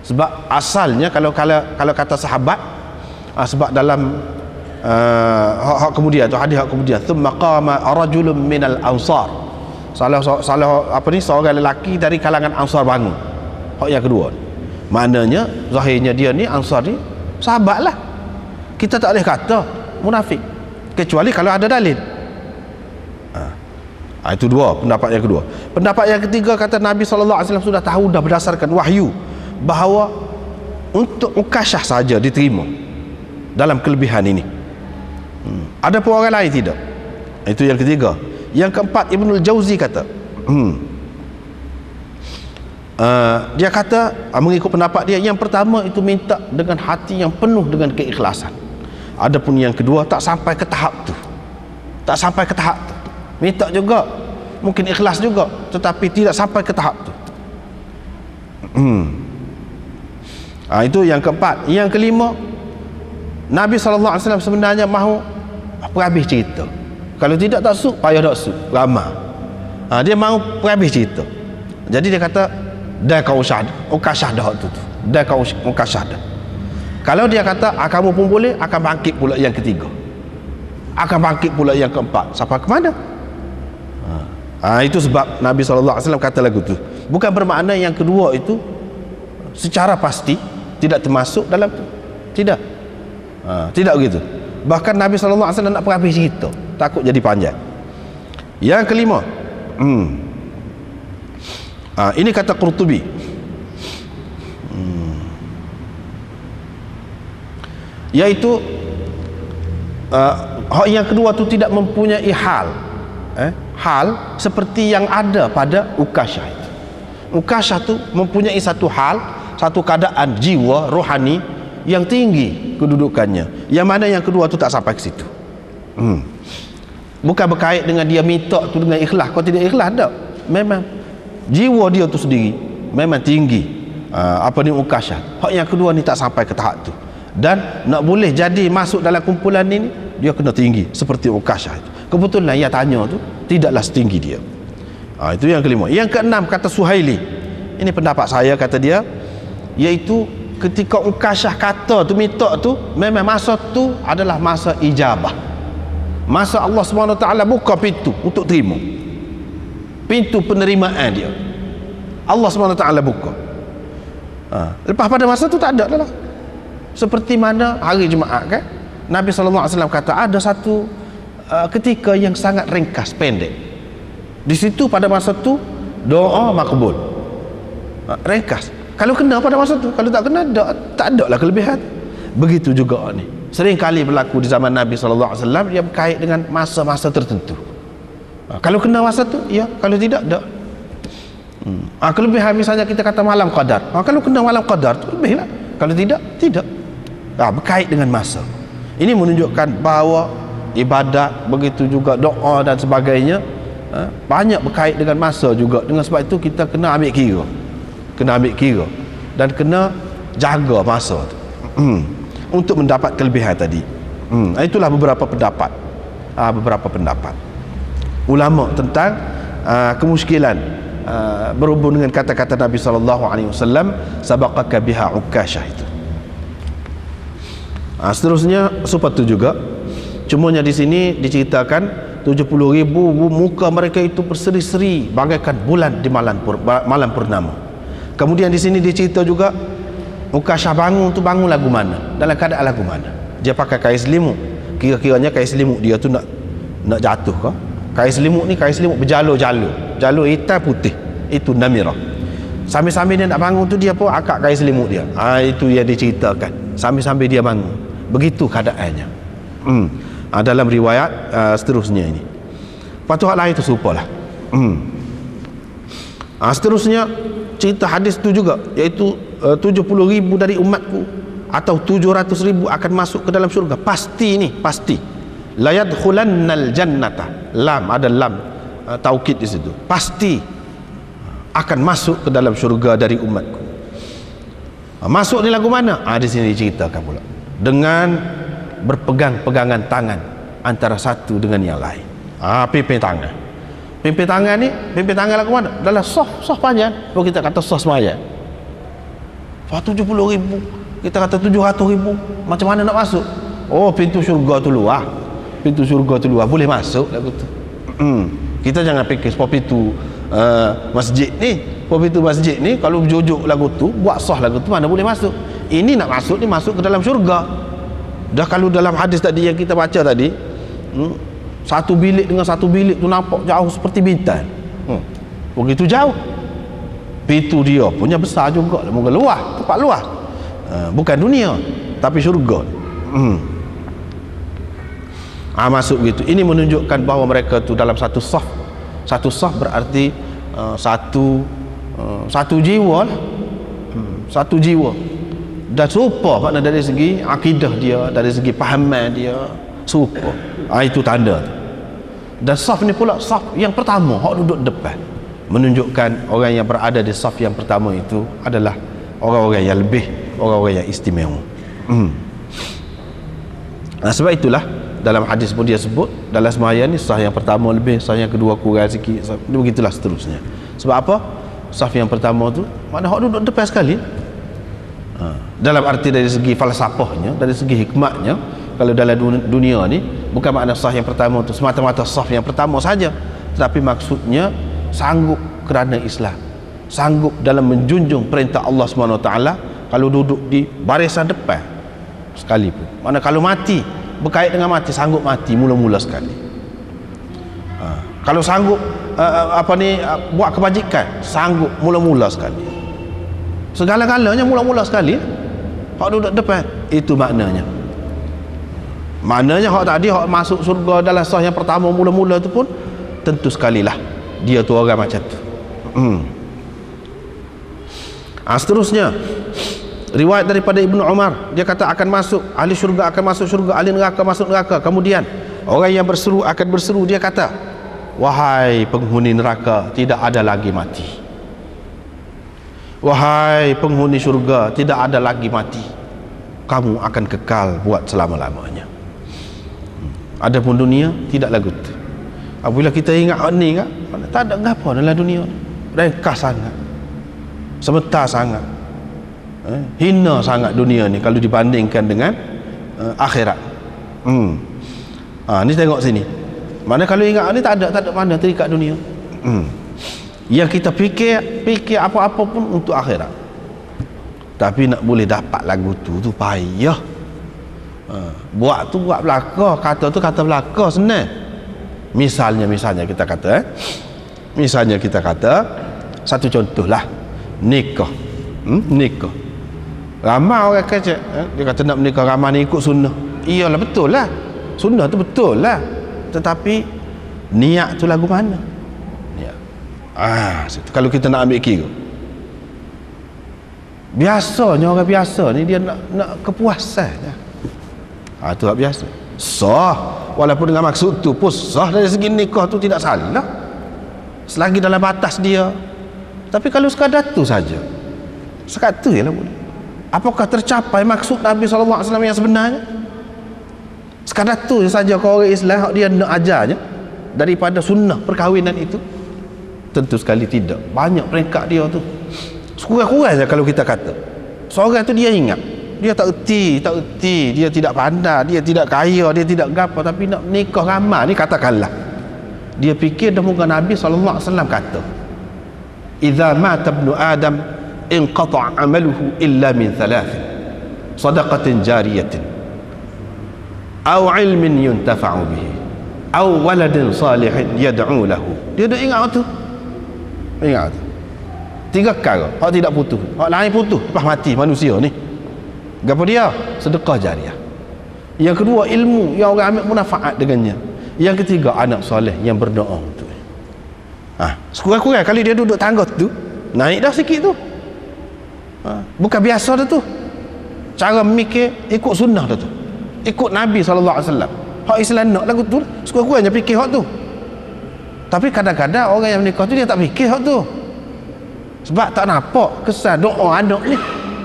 S1: Sebab asalnya kalau kata sahabat, sebab dalam hak kemudian tu hadis hak kemudian, thumma qama rajulun minal ansar, seorang lelaki dari kalangan ansar bangun. Hak yang kedua, maknanya zahirnya dia ni ansar ni sahabat lah, kita tak boleh kata munafik kecuali kalau ada dalil. Itu dua, pendapat yang kedua. Pendapat yang ketiga kata Nabi SAW sudah tahu dah berdasarkan wahyu bahawa untuk Ukasyah saja diterima dalam kelebihan ini. Ada pun orang lain tidak. Itu yang ketiga. Yang keempat, Ibnul Jauzi kata, dia kata mengikut pendapat dia, yang pertama itu minta dengan hati yang penuh dengan keikhlasan. Adapun yang kedua tak sampai ke tahap tu. Minta juga, mungkin ikhlas juga, tetapi tidak sampai ke tahap tu. Itu yang keempat. Yang kelima, Nabi SAW sebenarnya mahu perhabis cerita. Kalau tidak tak suk, payah tak suk, ramah. Dia mahu perhabis cerita. Jadi dia kata, dah kau Ukasyah dah tu. Dah kau Ukasyah dah. Kalau dia kata, kamu pun boleh, akan bangkit pula yang ketiga. Akan bangkit pula yang keempat. Sampai ke mana? Itu sebab Nabi SAW kata lagu tu. Bukan bermakna yang kedua itu secara pasti tidak termasuk dalam tu. Tidak. Tidak begitu. Bahkan Nabi SAW nak perhabis cerita, takut jadi panjang. Yang kelima, ini kata Qurtubi, yaitu yang kedua tu tidak mempunyai hal seperti yang ada pada Ukasyah itu. Ukasyah tu mempunyai satu hal, satu keadaan jiwa rohani yang tinggi kedudukannya, yang mana yang kedua tu tak sampai ke situ. Bukan berkait dengan dia minta tu dengan ikhlas. Kalau tidak ikhlas tak, memang jiwa dia tu sendiri memang tinggi. Ukasyah. Hak yang kedua ni tak sampai ke tahap tu, dan nak boleh jadi masuk dalam kumpulan ini, dia kena tinggi seperti Ukasyah itu. Kebetulan yang tanya tu tidaklah setinggi dia. Itu yang kelima. Yang keenam kata Suhaili, ini pendapat saya, kata dia, iaitu ketika Ukasyah kata tu, minta tu, memang masa tu adalah masa ijabah, masa Allah SWT buka pintu untuk terima, pintu penerimaan dia, Allah SWT buka. Lepas pada masa tu tak ada dah lah. Seperti mana hari Jumaat kan, Nabi SAW kata ada satu ketika yang sangat ringkas, pendek. Di situ pada masa tu doa makbul, ringkas. Kalau kena pada masa tu, kalau tak kena tak ada lah kelebihan. Begitu juga ni, sering kali berlaku di zaman Nabi SAW, dia berkait dengan masa-masa tertentu. Kalau kena masa tu ya, kalau tidak tak. Kelebihan misalnya kita kata malam qadar, kalau kena malam qadar tu lebih lah, kalau tidak. Berkait dengan masa. Ini menunjukkan bahawa ibadat, begitu juga doa dan sebagainya, banyak berkait dengan masa juga. Dengan sebab itu kita kena ambil kira, dan kena jaga masa tu untuk mendapat kelebihan tadi. Itulah beberapa pendapat ulama tentang kemuskilan berhubung dengan kata-kata Nabi SAW, sabaqaka biha Ukasyah itu. Seterusnya seperti juga, cumanya di sini diceritakan 70,000 muka mereka itu berseri-seri bagaikan bulan di malam purnama. Kemudian di sini dicerita juga Ukasyah bangun lagu mana, dalam keadaan lagu mana. Dia pakai kain selimut, kira-kiranya kain selimut dia tu nak jatuh ke. Kain selimut ni kain selimut berjalur hitam putih, itu namirah. Sambil-sambil dia nak bangun tu, dia pun akak kain selimut dia. Itu yang diceritakan, sambil-sambil dia bangun. Begitu keadaannya. Dalam riwayat seterusnya ini. Lepas tu hal lain tu serupalah. Seterusnya cerita hadis tu juga, iaitu 70,000 dari umatku atau 700,000 akan masuk ke dalam syurga. Pasti la yadkhulannal jannata, ada lam taukid di situ, pasti akan masuk ke dalam syurga dari umatku. Masuk ni lagu mana? Di sini diceritakan pula, dengan berpegang-pegangan tangan antara satu dengan yang lain. Pimpin tangan lagu mana? Dalam soft panjang, kalau kita kata soft semaya. 70,000, kita kata 700,000, macam mana nak masuk? Pintu syurga tu luar, boleh masuk lagu tu. Kita jangan fikir pintu masjid ni, kalau berjujuk lagu tu, buat sah lagu tu, mana boleh masuk. Ini nak masuk ni, masuk ke dalam syurga. Dah kalau dalam hadis tadi yang kita baca tadi, satu bilik dengan satu bilik tu nampak jauh seperti bintang. Begitu jauh. Pintu dia punya besar juga, mungkin luas, tempat luas. Bukan dunia, tapi syurga. Masuk gitu. Ini menunjukkan bahawa mereka tu dalam satu saf berarti satu jiwa lah. Satu jiwa, dan serupa makna dari segi akidah dia, dari segi pahaman dia serupa. Itu tanda tu. Dan saf ni pula saf yang pertama, hak duduk depan, menunjukkan orang yang berada di saf yang pertama itu adalah orang-orang yang lebih, orang-orang yang istimewa. Sebab itulah dalam hadis pun dia sebut, dalam sembahyang ni saf yang pertama lebih, saf yang kedua kurang sikit, begitulah seterusnya. Sebab apa? Saf yang pertama tu makna hak duduk depan sekali. Dalam arti dari segi falsafahnya, dari segi hikmatnya, kalau dalam dunia ni bukan makna saf yang pertama tu semata-mata saf yang pertama saja, tetapi maksudnya sanggup kerana Islam, sanggup dalam menjunjung perintah Allah SWT. Kalau duduk di barisan depan sekalipun, mana kalau mati, berkait dengan mati, sanggup mati mula-mula sekali. Kalau sanggup buat kebajikan, sanggup mula-mula sekali. Segala-galanya mula-mula sekali. Hak duduk depan, itu maknanya. Maknanya hak tadi, hak masuk surga dalam sah yang pertama mula-mula tu pun tentu sekali lah dia tu orang macam tu. Seterusnya riwayat daripada Ibnu Umar, dia kata akan masuk ahli syurga, akan masuk syurga, ahli neraka masuk neraka. Kemudian orang yang berseru akan berseru, dia kata, wahai penghuni neraka, tidak ada lagi mati. Wahai penghuni syurga, tidak ada lagi mati, kamu akan kekal buat selama-lamanya. Adapun dunia tidak lagu tu. Apabila kita ingat ni kan, tak ada apa dalam dunia, ringkas sangat, sebentar sangat, hina sangat dunia ni kalau dibandingkan dengan akhirat. Ni tengok sini, mana kalau ingat ni tak ada mana terikat dunia. Yang kita fikir apa-apa pun untuk akhirat, tapi nak boleh dapat lagu tu payah. Buat tu buat belaka, kata tu kata belaka senang. Misalnya kita kata misalnya kita kata satu contohlah nikah. Nikah. Ramai orang kata dia kata nak menikah ramai ni ikut sunnah. Iyalah betul lah. Sunnah tu betul lah. Tetapi niat tu lagu mana? Niat. Kalau kita nak ambil kira. Biasanya orang biasa ni dia nak kepuasan. Tu tak biasa. Sah walaupun dengan maksud tu pun sah dari segi nikah tu tidak salah. Selagi dalam batas dia. Tapi kalau sekadar tu saja. Sekadar tu jelah boleh. Apakah tercapai maksud Nabi SAW yang sebenarnya? Sekadar tu saja kalau orang Islam dia nak ajarnya daripada sunnah perkahwinan itu? Tentu sekali tidak. Banyak peringkat dia tu. Sekurang-kurang saja kalau kita kata seorang tu dia ingat dia tak erti, dia tidak pandai, dia tidak kaya, dia tidak gapo, tapi nak nikah ramai ni katakanlah dia fikir dah muka Nabi SAW kata idza mata ibnu adam inqata' amaluhu illa min thalath sadaqatin jariyatin aw ilmin yuntafa'u bihi aw waladin salihin yad'u lahu. Dia dah ingat tu, ingat tu 3 perkara hak tidak putus, hak lain putus lepas mati manusia ni. Gapo dia? Sedekah jariah. Yang kedua ilmu yang orang ambil manfaat dengannya. Yang ketiga anak soleh yang berdoa untuk. Sekurang-kurang kali dia duduk tangga tu naik dah sikit tu. Bukan biasa dah tu. Cara mikir ikut sunnah dah tu. Ikut Nabi SAW. Hak Islam nak lagu tu. Sekurang-kurangnya fikir hak tu. Tapi kadang-kadang orang yang menikah tu dia tak fikir hak tu. Sebab tak nampak kesan doa anak ni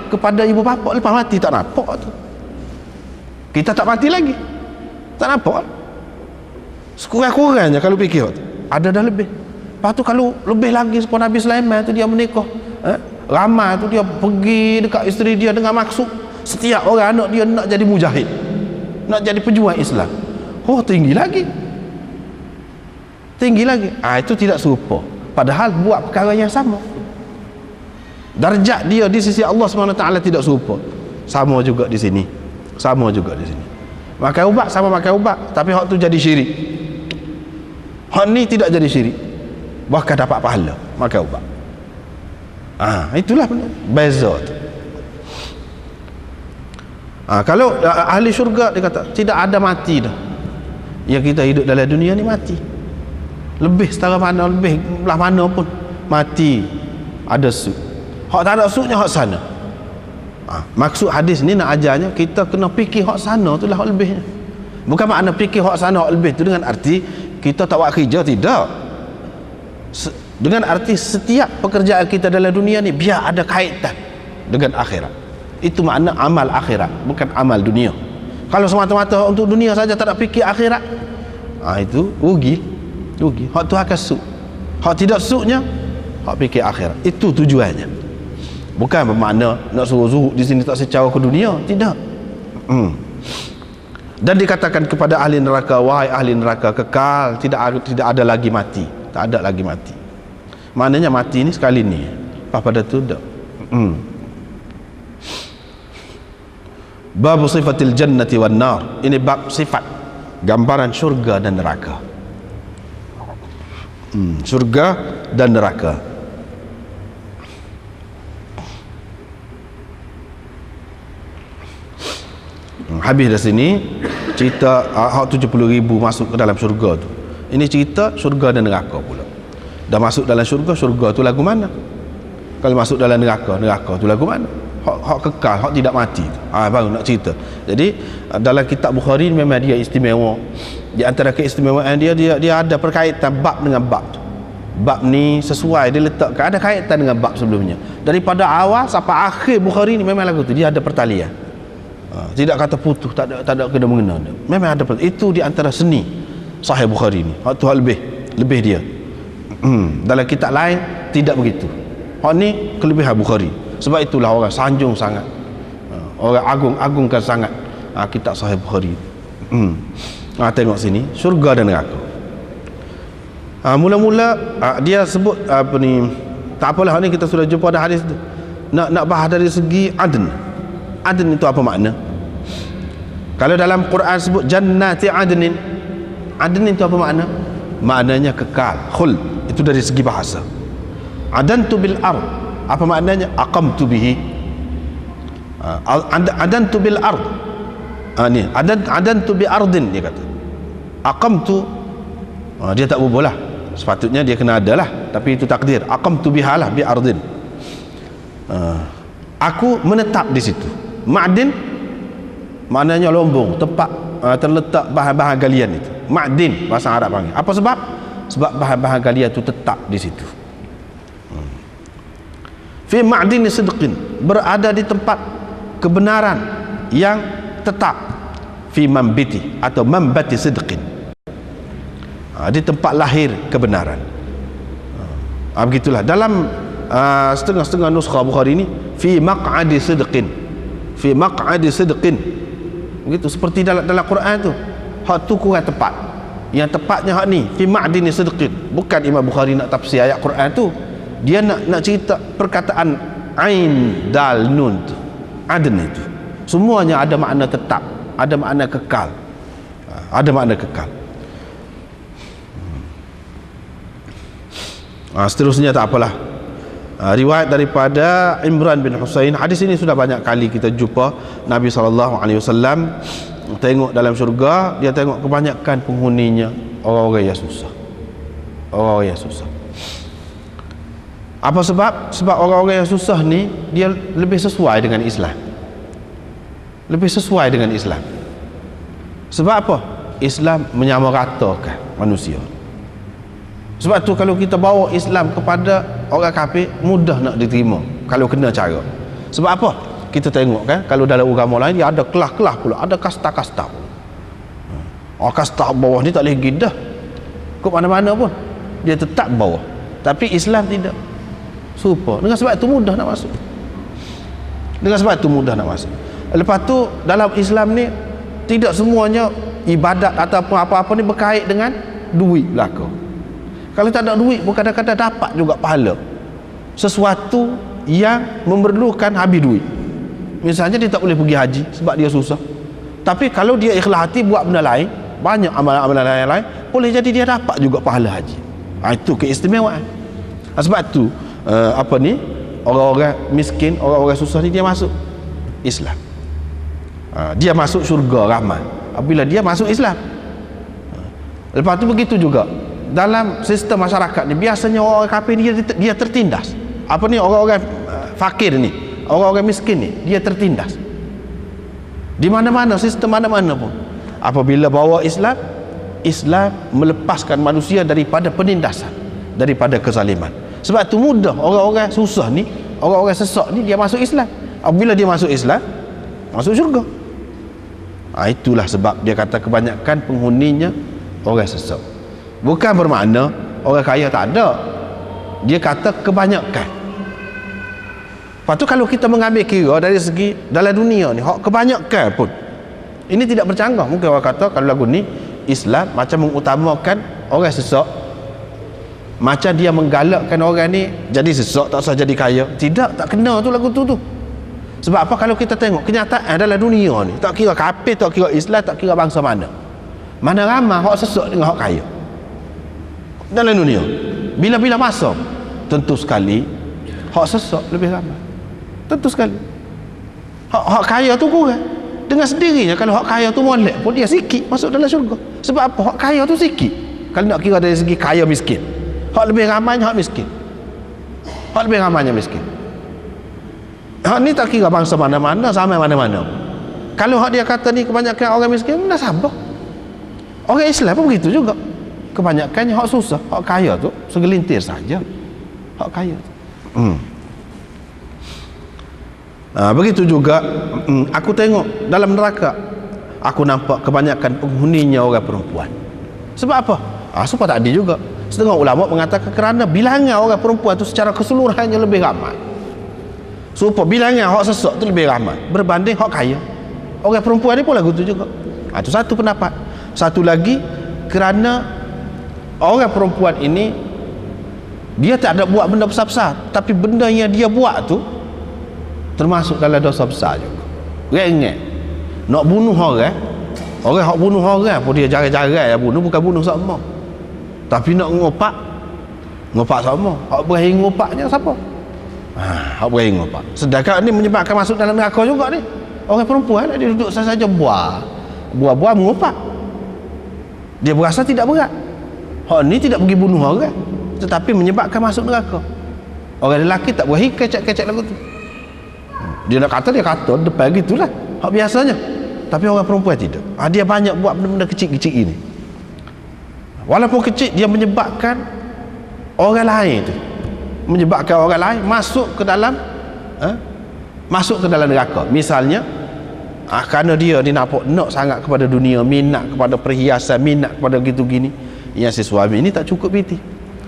S1: kepada ibu bapa lepas mati, tak nampak tu. Kita tak mati lagi, tak nampak. Sekurang-kurangnya kalau fikir tu ada dah lebih. Lepas tu kalau lebih lagi seperti Nabi Sulaiman tu dia menikah, ramai tu dia pergi dekat isteri dia dengan maksud setiap orang anak dia nak jadi mujahid, nak jadi pejuang Islam. Tinggi lagi, tinggi lagi. Itu tidak serupa, padahal buat perkara yang sama. Darjat dia di sisi Allah SWT tidak serupa. Sama juga di sini. Sama juga di sini. Makan ubat sama makan ubat, tapi hak tu jadi syirik. Hak ni tidak jadi syirik. Bahkan dapat pahala makan ubat. Itulah beza tu. Kalau ahli syurga dia kata tidak ada mati dah. Yang kita hidup dalam dunia ni mati. Lebih setara mana, lebih belah mana pun mati ada sud. Hak tak ada sudnya hak sana. Maksud hadis ni nak ajarnya kita kena fikir hak sana tu lah hak lebihnya. Bukan makna fikir hak sana hak lebih tu dengan arti kita tak buat kerja, tidak. Dengan arti setiap pekerjaan kita dalam dunia ni biar ada kaitan dengan akhirat. Itu makna amal akhirat, bukan amal dunia. Kalau semata-mata untuk dunia saja tak nak fikir akhirat, itu rugi. Hak tu akan sud. Hak tidak sudnya hak fikir akhirat. Itu tujuannya. Bukan bermakna nak suruh zuhud di sini tak secara ke dunia, tidak. Dan dikatakan kepada ahli neraka, wahai ahli neraka kekal, tidak ada lagi mati, tak ada lagi mati. Maknanya mati ni sekali ni, pada tu dah. Bab sifatil jannati wan nar. Ini bab sifat, gambaran syurga dan neraka. Syurga dan neraka. Habis dari sini cerita 70,000 masuk ke dalam syurga tu. Ini cerita syurga dan neraka pula. Dah masuk dalam syurga tu lagu mana? Kalau masuk dalam neraka tu lagu mana? Hak kekal, hak tidak mati. Baru nak cerita. Jadi dalam kitab Bukhari memang dia istimewa. Di antara keistimewaan dia ada perkaitan bab dengan bab tu. Bab ni sesuai dia letakkan ada kaitan dengan bab sebelumnya. Daripada awal sampai akhir Bukhari ni memang lagu tu dia ada pertalian. Tidak kata putus, tak ada kena mengena. Memang ada itu di antara seni Sahih Bukhari ni. Hak tu hak lebih dia. Dalam kitab lain tidak begitu. Hak ni kelebihan Bukhari. Sebab itulah orang sanjung sangat, orang agungkan sangat kitab Sahih Bukhari. Tengok sini syurga dan neraka. Mula-mula dia sebut apa ni, tak apalah ni kita sudah jumpa dah hadis tu. Nak bahas dari segi adn. Adn itu apa makna? Kalau dalam Quran sebut jannati adnin, adnin itu apa makna? Maknanya kekal, khuld. Itu dari segi bahasa. Adantu bil ard, apa maknanya? Aqamtu bihi. Adantu bil ard, ni adantu bi ardin, dia kata. Aqamtu, dia tak berbolah, sepatutnya dia kena ada lah, tapi itu takdir. Aqamtu biha lah, bi ardin. Aku menetap di situ. Ma'din maknanya lombong, tempat terletak bahan-bahan galian itu. Ma'din bahasa Arab panggil. Apa sebab? Sebab bahan-bahan galian itu tetap di situ. Fi ma'din sidqin, berada di tempat kebenaran yang tetap. Fi mambiti atau mambati sidqin, di tempat lahir kebenaran. Begitulah dalam setengah-setengah nuskha Bukhari ini, fi maq'adi sidqin, fi maq'adi sidqin, begitu seperti dalam Quran tu. Hak tu kurang tepat, yang tepatnya hak ni fi ma'dini sidqin. Bukan Imam Bukhari nak tafsir ayat Quran tu, dia nak cerita perkataan ain dal nun tu, adn itu semuanya ada makna tetap, ada makna kekal, ada makna kekal. Seterusnya tak apalah. Riwayat daripada Imran bin Husain. Hadis ini sudah banyak kali kita jumpa. Nabi SAW tengok dalam syurga, dia tengok kebanyakan penghuninya orang-orang yang susah, orang-orang yang susah. Apa sebab? Sebab orang-orang yang susah ni dia lebih sesuai dengan Islam, lebih sesuai dengan Islam. Sebab apa? Islam menyamaratakan manusia. Sebab tu kalau kita bawa Islam kepada orang kafir, mudah nak diterima kalau kena cara. Sebab apa? Kita tengok kan, kalau dalam agama lain dia ada kelas-kelas pula, ada kasta-kasta. Kasta bawah ni tak boleh pergi dah ke mana-mana pun, dia tetap bawah. Tapi Islam tidak. Super. Dengan sebab itu mudah nak masuk. Dengan sebab itu mudah nak masuk. Lepas tu dalam Islam ni tidak semuanya ibadat ataupun apa-apa ni berkait dengan duit belaka. Kalau tak ada duit pun kadang-kadang dapat juga pahala. Sesuatu yang memerlukan habis duit. Misalnya dia tak boleh pergi haji sebab dia susah. Tapi kalau dia ikhlas hati buat benda lain, banyak amalan-amalan lain, boleh jadi dia dapat juga pahala haji. Itu keistimewaan. Sebab tu orang-orang miskin, orang-orang susah ni dia masuk Islam. Dia masuk syurga rahmat apabila dia masuk Islam. Lepas tu begitu juga dalam sistem masyarakat ni, biasanya orang kafir ni dia tertindas. Orang-orang fakir ni, orang-orang miskin ni dia tertindas di mana-mana, sistem mana-mana pun. Apabila bawa Islam, Islam melepaskan manusia daripada penindasan, daripada kezaliman. Sebab tu mudah orang-orang susah ni, orang-orang sesak ni dia masuk Islam. Apabila dia masuk Islam, masuk syurga. Itulah sebab dia kata kebanyakan penghuninya orang sesak. Bukan bermakna orang kaya tak ada. Dia kata kebanyakan. Lepas tu kalau kita mengambil kira dari segi dalam dunia ni, kebanyakan pun ini tidak bercanggah. Mungkin orang kata kalau lagu ni Islam macam mengutamakan orang sesak, macam dia menggalakkan orang ni jadi sesak tak usah jadi kaya. Tidak, tak kena tu lagu tu. Sebab apa? Kalau kita tengok kenyataan dalam dunia ni, tak kira kafir, tak kira Islam, tak kira bangsa mana, mana ramai hak sesak dengan hak kaya dalam dunia. Bila-bila masa tentu sekali hak sesak lebih ramai, tentu sekali. Hak kaya tu kurang. Dengan sendirinya kalau hak kaya tu molek pun dia sikit masuk dalam syurga. Sebab apa? Hak kaya tu sikit. Kalau nak kira dari segi kaya miskin, hak lebih ramainya hak miskin, hak lebih ramainya miskin. Hak ni tak kira bangsa mana-mana, sama mana-mana. Kalau hak dia kata ni kebanyakan orang miskin, dah sabar. Orang Islam pun begitu juga. Kebanyakannya hak susah, hak kaya tu segelintir saja. Hak kaya tu. Begitu juga aku tengok dalam neraka, aku nampak kebanyakan penghuninya orang perempuan. Sebab apa? Supaya tak adil juga. Setengah ulama mengatakan kerana bilangan orang perempuan tu secara keseluruhannya lebih ramai. Supaya bilangan hak sesak tu lebih ramai berbanding hak kaya. Orang perempuan ni pun lagu tu juga. Itu satu pendapat. Satu lagi, kerana orang perempuan ini dia tak ada buat benda besar-besar, tapi benda yang dia buat tu termasuk dalam dosa besar juga. Rengek. nak bunuh orang hak bunuh orang pun dia jarai-jarai bunuh, bukan bunuh sama. Tapi nak ngopak sama. Hak berani ngopaknya siapa? Hak berani ngopak. Sedangkan ni menyebabkan masuk dalam neraka juga ni. Orang perempuan dia duduk saja buah mengopak. Dia berasa tidak berat. Hak ni tidak pergi bunuh orang, tetapi menyebabkan masuk neraka. Orang lelaki tak berani kecek-kecek lagu tu. Dia nak kata, dia kata depan gitulah. Hak biasanya. Tapi orang perempuan tidak. Dia banyak buat benda-benda kecil-kecil ini. Walaupun kecil, dia menyebabkan orang lain tu, menyebabkan orang lain masuk ke dalam neraka. Misalnya kerana dia nak sangat kepada dunia, minat kepada perhiasan, minat kepada gitu gini, yang si suami ini tak cukup piti,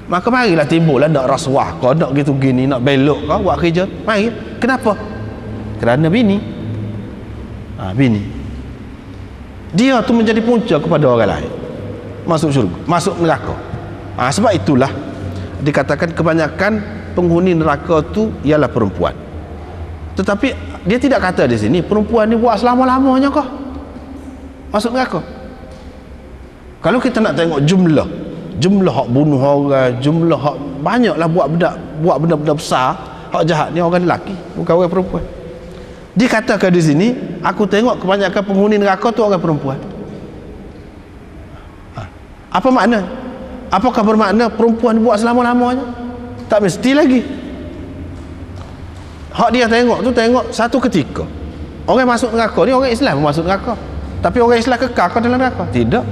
S1: maka marilah timbullah nak rasuah kau, nak gitu gini, nak belok kau buat kerja. Mari. Kenapa? Kerana bini dia tu menjadi punca kepada orang lain masuk syurga, masuk neraka. Sebab itulah dikatakan kebanyakan penghuni neraka tu ialah perempuan. Tetapi dia tidak kata di sini perempuan ni buat selama-lamanya kah masuk neraka. Kalau kita nak tengok jumlah hak bunuh orang, jumlah hak banyaklah buat benda-benda besar, hak jahat ni orang lelaki, bukan orang perempuan. Dikatakan di sini, aku tengok kebanyakan penghuni neraka tu orang perempuan. Apa makna? Apakah bermakna perempuan buat selama-lamanya? Tak mesti lagi. Hak dia tengok tu, tengok satu ketika orang masuk neraka ni, orang Islam masuk neraka, tapi orang Islam kekal ke dalam neraka? Tidak.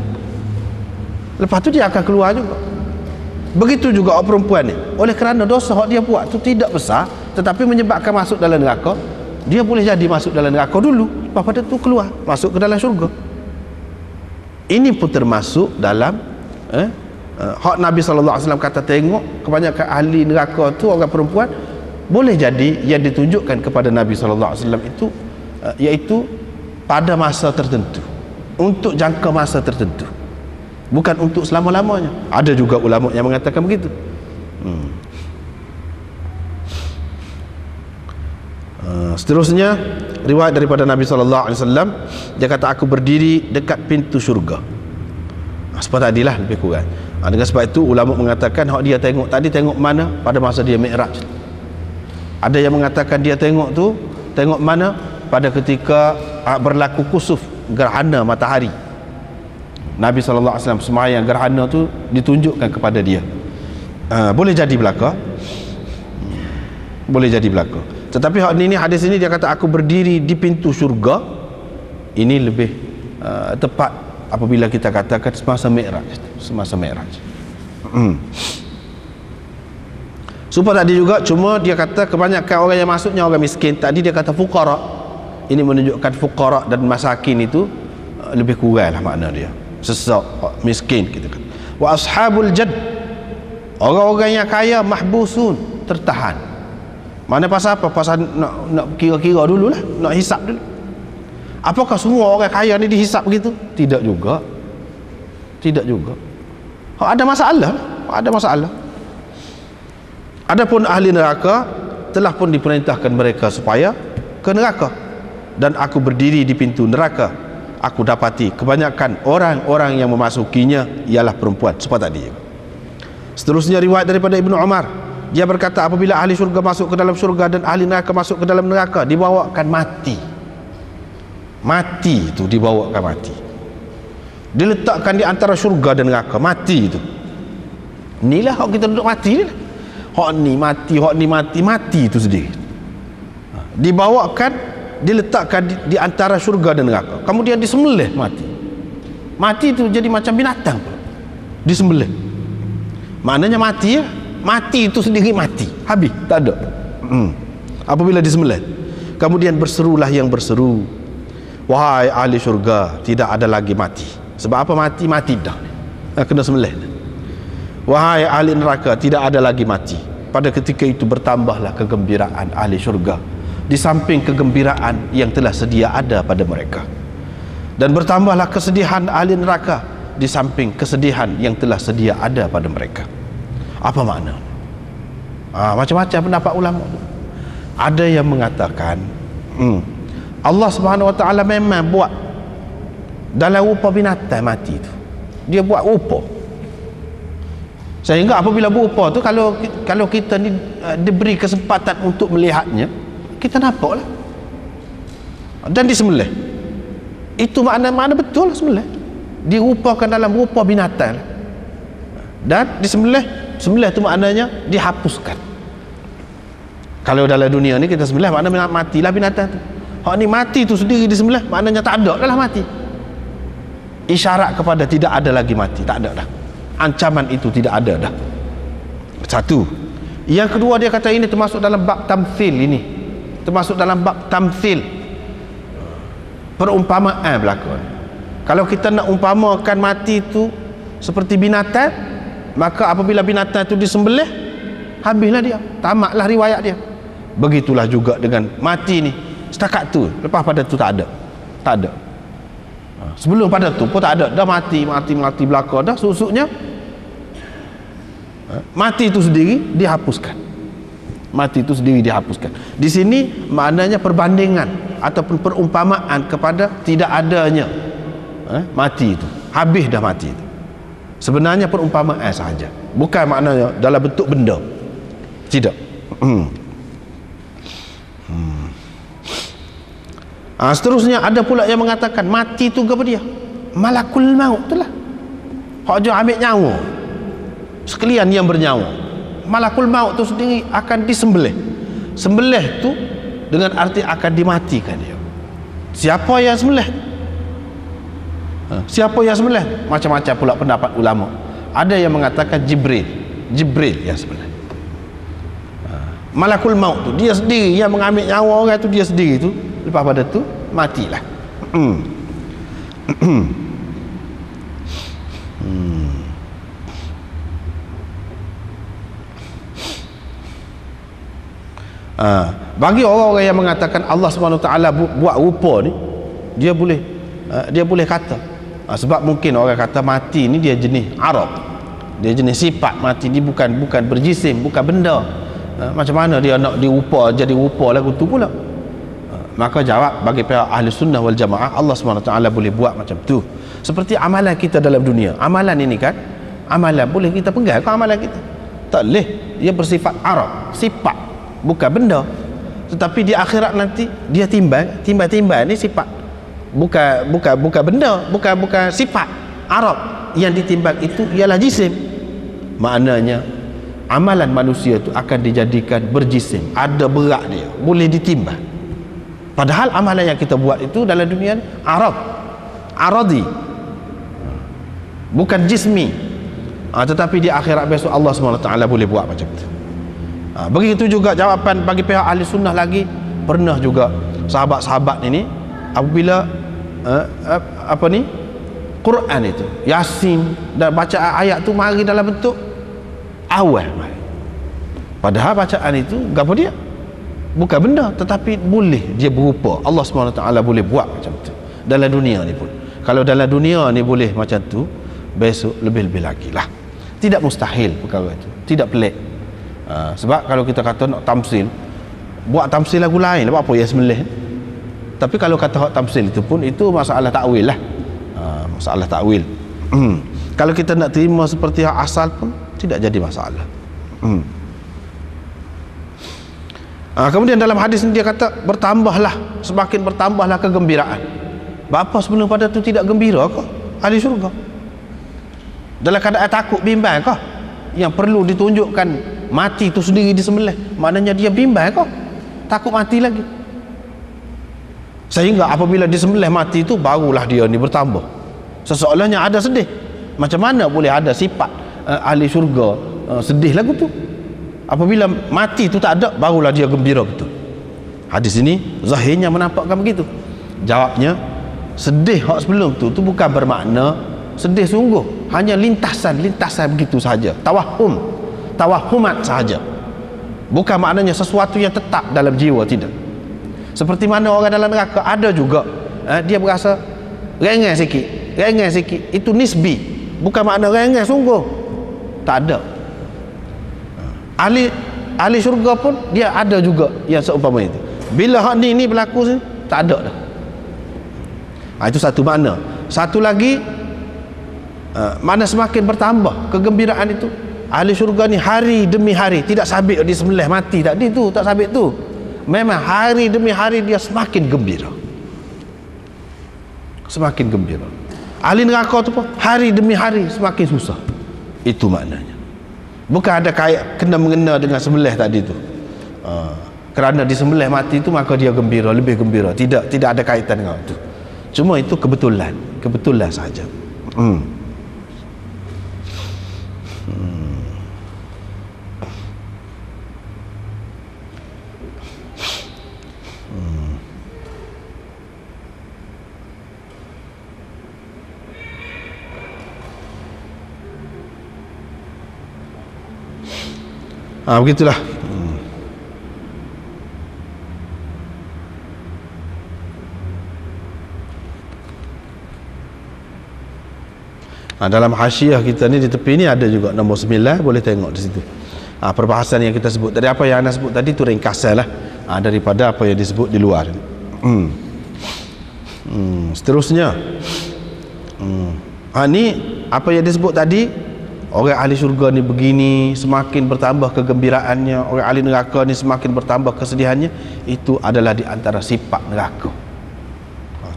S1: Lepas tu dia akan keluar juga. Begitu juga orang perempuan ni, oleh kerana dosa hak dia buat tu tidak besar, tetapi menyebabkan masuk dalam neraka, dia boleh jadi masuk dalam neraka dulu, lepas pada tu keluar masuk ke dalam syurga. Ini pun termasuk dalam hak Nabi SAW kata tengok kebanyakan ahli neraka tu orang perempuan. Boleh jadi yang ditunjukkan kepada Nabi SAW itu iaitu pada masa tertentu, untuk jangka masa tertentu, bukan untuk selama-lamanya. Ada juga ulama yang mengatakan begitu. Seterusnya riwayat daripada Nabi SAW, dia kata aku berdiri dekat pintu syurga. Seperti tadilah lebih kurang. Dengan sebab itu ulama mengatakan hak dia tengok tadi, tengok mana pada masa dia Mi'raj. Ada yang mengatakan dia tengok mana pada ketika berlaku kusuf, gerhana matahari. Nabi SAW semayang gerhana tu ditunjukkan kepada dia. Boleh jadi belaka, boleh jadi belaka. Tetapi hadis ini dia kata aku berdiri di pintu syurga. Ini lebih tepat apabila kita katakan semasa Mi'raj. Supaya tadi juga, cuma dia kata kebanyakan orang yang masuknya orang miskin. Tadi dia kata fuqara. Ini menunjukkan fuqara dan masakin itu lebih kurang lah makna dia. Sesak, miskin kita kata. Wa ashabul jadd, orang-orang yang kaya, mahbusun, tertahan. Mana pasal apa? Pasal nak kira-kira dulu lah, nak hisap dulu. Apakah semua orang kaya ni dihisap begitu? Tidak juga. Ada masalah. Adapun ahli neraka telah pun diperintahkan mereka supaya ke neraka, dan aku berdiri di pintu neraka. Aku dapati kebanyakan orang-orang yang memasukinya ialah perempuan, seperti tadi. Seterusnya riwayat daripada Ibnu Umar, dia berkata apabila ahli syurga masuk ke dalam syurga dan ahli neraka masuk ke dalam neraka, dibawakan mati itu dibawakan mati, diletakkan di antara syurga dan neraka. Mati itu, inilah hak kita duduk mati ni. Hak ni mati itu sendiri dibawakan, diletakkan di antara syurga dan neraka, kemudian disembelih. Mati itu jadi macam binatang pula, disembelih. Maknanya mati itu sendiri mati, habis, tak ada. Apabila disembelih, kemudian berserulah yang berseru, wahai ahli syurga, tidak ada lagi mati. Sebab apa? Mati dah, kena sembelih. Wahai ahli neraka, tidak ada lagi mati. Pada ketika itu bertambahlah kegembiraan ahli syurga di samping kegembiraan yang telah sedia ada pada mereka, dan bertambahlah kesedihan ahli neraka di samping kesedihan yang telah sedia ada pada mereka. Apa makna? Macam-macam pendapat ulama. Ada yang mengatakan Allah Subhanahu Wa Taala memang buat dalam rupa binatang mati tu. Dia buat rupa. Sehingga apabila berupa tu, kalau kita ni diberi kesempatan untuk melihatnya, kita nampaklah. Dan disembelih. Itu makna betul lah sembelih. Dirupakan dalam rupa binatang. Dan disembelih, sembelih tu maknanya dihapuskan. Kalau dalam dunia ni kita sembelih maknanya matilah binatang tu. Hak ni mati tu sendiri disembelih maknanya tak ada lah mati. Isyarat kepada tidak ada lagi mati, tak ada dah. Ancaman itu tidak ada dah. Satu. Yang kedua, dia kata ini termasuk dalam bab tamthil ini. Termasuk dalam bab tamthil. Perumpamaan berlaku. Kalau kita nak umpamakan mati itu seperti binatang, maka apabila binatang itu disembelih, habislah dia, tamatlah riwayat dia. Begitulah juga dengan mati ni. Setakat tu, lepas pada tu tak ada. Tak ada. Sebelum pada tu pun tak ada. Dah mati belaka dah, susuknya mati itu sendiri dihapuskan. Mati itu sendiri dihapuskan. Di sini maknanya perbandingan ataupun perumpamaan kepada tidak adanya mati itu. Habis dah mati itu. Sebenarnya perumpamaan sahaja. Bukan maknanya dalam bentuk benda. Tidak. Seterusnya ada pula yang mengatakan mati itu apa dia? Malakul maut itulah. Hak dia ambil nyawa. Sekalian yang bernyawa. Malakul maut itu sendiri akan disembelih. Sembelih tu dengan arti akan dimatikan dia. Siapa yang sembelih? Siapa yang sembelih? Macam-macam pula pendapat ulama. Ada yang mengatakan Jibril yang sembelih. Malakul maut tu dia sendiri yang mengambil nyawa orang tu, dia sendiri tu. Lepas pada tu matilah. Bagi orang-orang yang mengatakan Allah Subhanahu Wa Taala buat rupa ni, dia boleh kata sebab mungkin orang kata mati ni dia jenis Arab, dia jenis sifat mati ni bukan berjisim, bukan benda. Macam mana dia nak dirupa jadi rupa lagu tu pula? Maka jawab bagi pihak ahli sunnah wal jamaah, Allah SWT boleh buat macam tu. Seperti amalan kita dalam dunia. Amalan ini kan, amalan boleh kita pegang ke amalan kita? Tak boleh. Dia bersifat Arab, sifat, bukan benda. Tetapi di akhirat nanti dia timbang ni sifat, bukan benda, bukan sifat Arab. Yang ditimbang itu ialah jisim. Maknanya amalan manusia itu akan dijadikan berjisim, ada berat dia, boleh ditimbang. Padahal amalan yang kita buat itu dalam dunia aradi, bukan jismi. Tetapi di akhirat besok Allah SWT boleh buat macam itu. Begitu juga jawapan bagi pihak ahli sunnah lagi. Pernah juga sahabat-sahabat ini apabila Quran itu Yasin dan bacaan ayat tu mari dalam bentuk awal. Padahal bacaan itu apa dia? Bukan benda, tetapi boleh dia berupa. Allah SWT boleh buat macam tu dalam dunia ni pun. Kalau dalam dunia ni boleh macam tu, besok lebih-lebih lagi lah. Tidak mustahil perkara itu, tidak pelik. Sebab kalau kita kata nak tamsil, buat tamsil lagu lain apa ya sembelih. Tapi kalau kata hak tamsil itu pun, itu masalah takwil lah. Masalah takwil. Kalau kita nak terima seperti hak asal pun tidak jadi masalah. Kemudian dalam hadis ini dia kata semakin bertambahlah kegembiraan. Bapa sebelum pada tu tidak gembira kah ahli syurga? Dalam keadaan takut bimbang kah? Yang perlu ditunjukkan mati itu sendiri disembelih, maknanya dia bimbang kah? Takut mati lagi. Sehingga apabila disembelih mati itu, barulah dia ni bertambah. Seseolahnya ada sedih. Macam mana boleh ada sifat ahli syurga sedih lagu tu? Apabila mati itu tak ada, barulah dia gembira betul. Hadis ini zahirnya menampakkan begitu. Jawabnya, sedih hak sebelum tu bukan bermakna sedih sungguh, hanya lintasan begitu saja, tawahumat sahaja. Bukan maknanya sesuatu yang tetap dalam jiwa, tidak. Seperti mana orang dalam neraka ada juga dia berasa rengeng sikit, itu nisbi, bukan makna rengeng sungguh. Tak ada. Ahli syurga pun dia ada juga yang seumpama itu. Bila hak ni berlaku tak ada dah. Itu satu makna. Satu lagi, mana semakin bertambah kegembiraan itu. Ahli syurga ni hari demi hari, tidak sabit dia sembelih mati tadi tu, tak sabit tu. Memang hari demi hari dia semakin gembira. Semakin gembira. Ahli neraka tu pun hari demi hari semakin susah. Itu maknanya. Bukan ada kait kena mengena dengan sembelih tadi tu. Kerana disembelih mati tu maka dia gembira, lebih gembira. Tidak ada kaitan dengan itu. Cuma itu kebetulan saja. Begitulah. Dalam hasyiah kita ni di tepi ni ada juga nombor 9, boleh tengok di situ. Perbahasan yang kita sebut tadi, apa yang anda sebut tadi tu ringkasan lah daripada apa yang disebut di luar. Seterusnya, ni apa yang disebut tadi, orang ahli syurga ni begini, semakin bertambah kegembiraannya, orang ahli neraka ni semakin bertambah kesedihannya. Itu adalah di antara sifat neraka.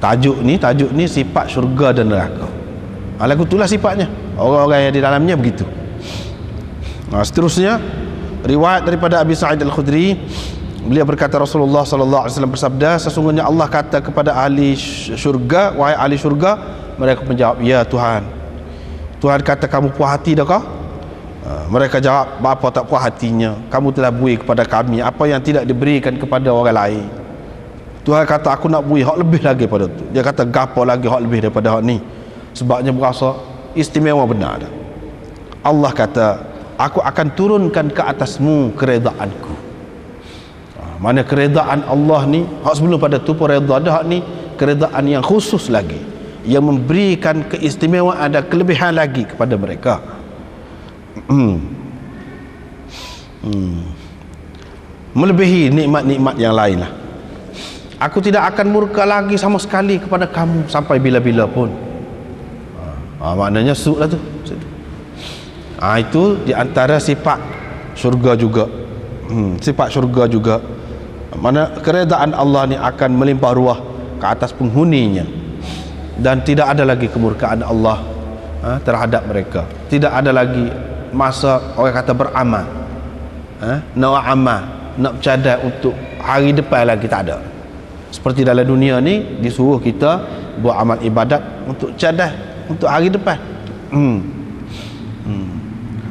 S1: Tajuk ni sifat syurga dan neraka. Lagu itulah sifatnya, orang-orang yang di dalamnya begitu. Seterusnya, riwayat daripada Abi Sa'id Al-Khudri, beliau berkata Rasulullah sallallahu alaihi wasallam bersabda, sesungguhnya Allah kata kepada ahli syurga, wahai ahli syurga, mereka menjawab, ya Tuhan. Tuhan kata, kamu puas hati dah kah? Mereka jawab, apa tak puas hatinya, kamu telah beri kepada kami apa yang tidak diberikan kepada orang lain. Tuhan kata, aku nak beri hak lebih lagi pada tu. Dia kata, gapo lagi hak lebih daripada hak ni? Sebabnya berasa istimewa benar. Allah kata, aku akan turunkan ke atasmu keredaanku. Mana keredaan Allah ni, hak sebelum pada tu pun reda dah, hak ni keredaan yang khusus lagi, yang memberikan keistimewaan, ada kelebihan lagi kepada mereka. Melebihi nikmat-nikmat yang lain lah. Aku tidak akan murka lagi sama sekali kepada kamu sampai bila-bila pun. Maknanya suk lah tu. Itu di antara sifat syurga juga. Sifat syurga juga. Mana keredaan Allah ni akan melimpah ruah ke atas penghuninya, dan tidak ada lagi kemurkaan Allah terhadap mereka. Tidak ada lagi masa orang kata beramal, nak amal, nak bercadai untuk hari depan lagi, tak ada. Seperti dalam dunia ni disuruh kita buat amal ibadat untuk cadai untuk hari depan.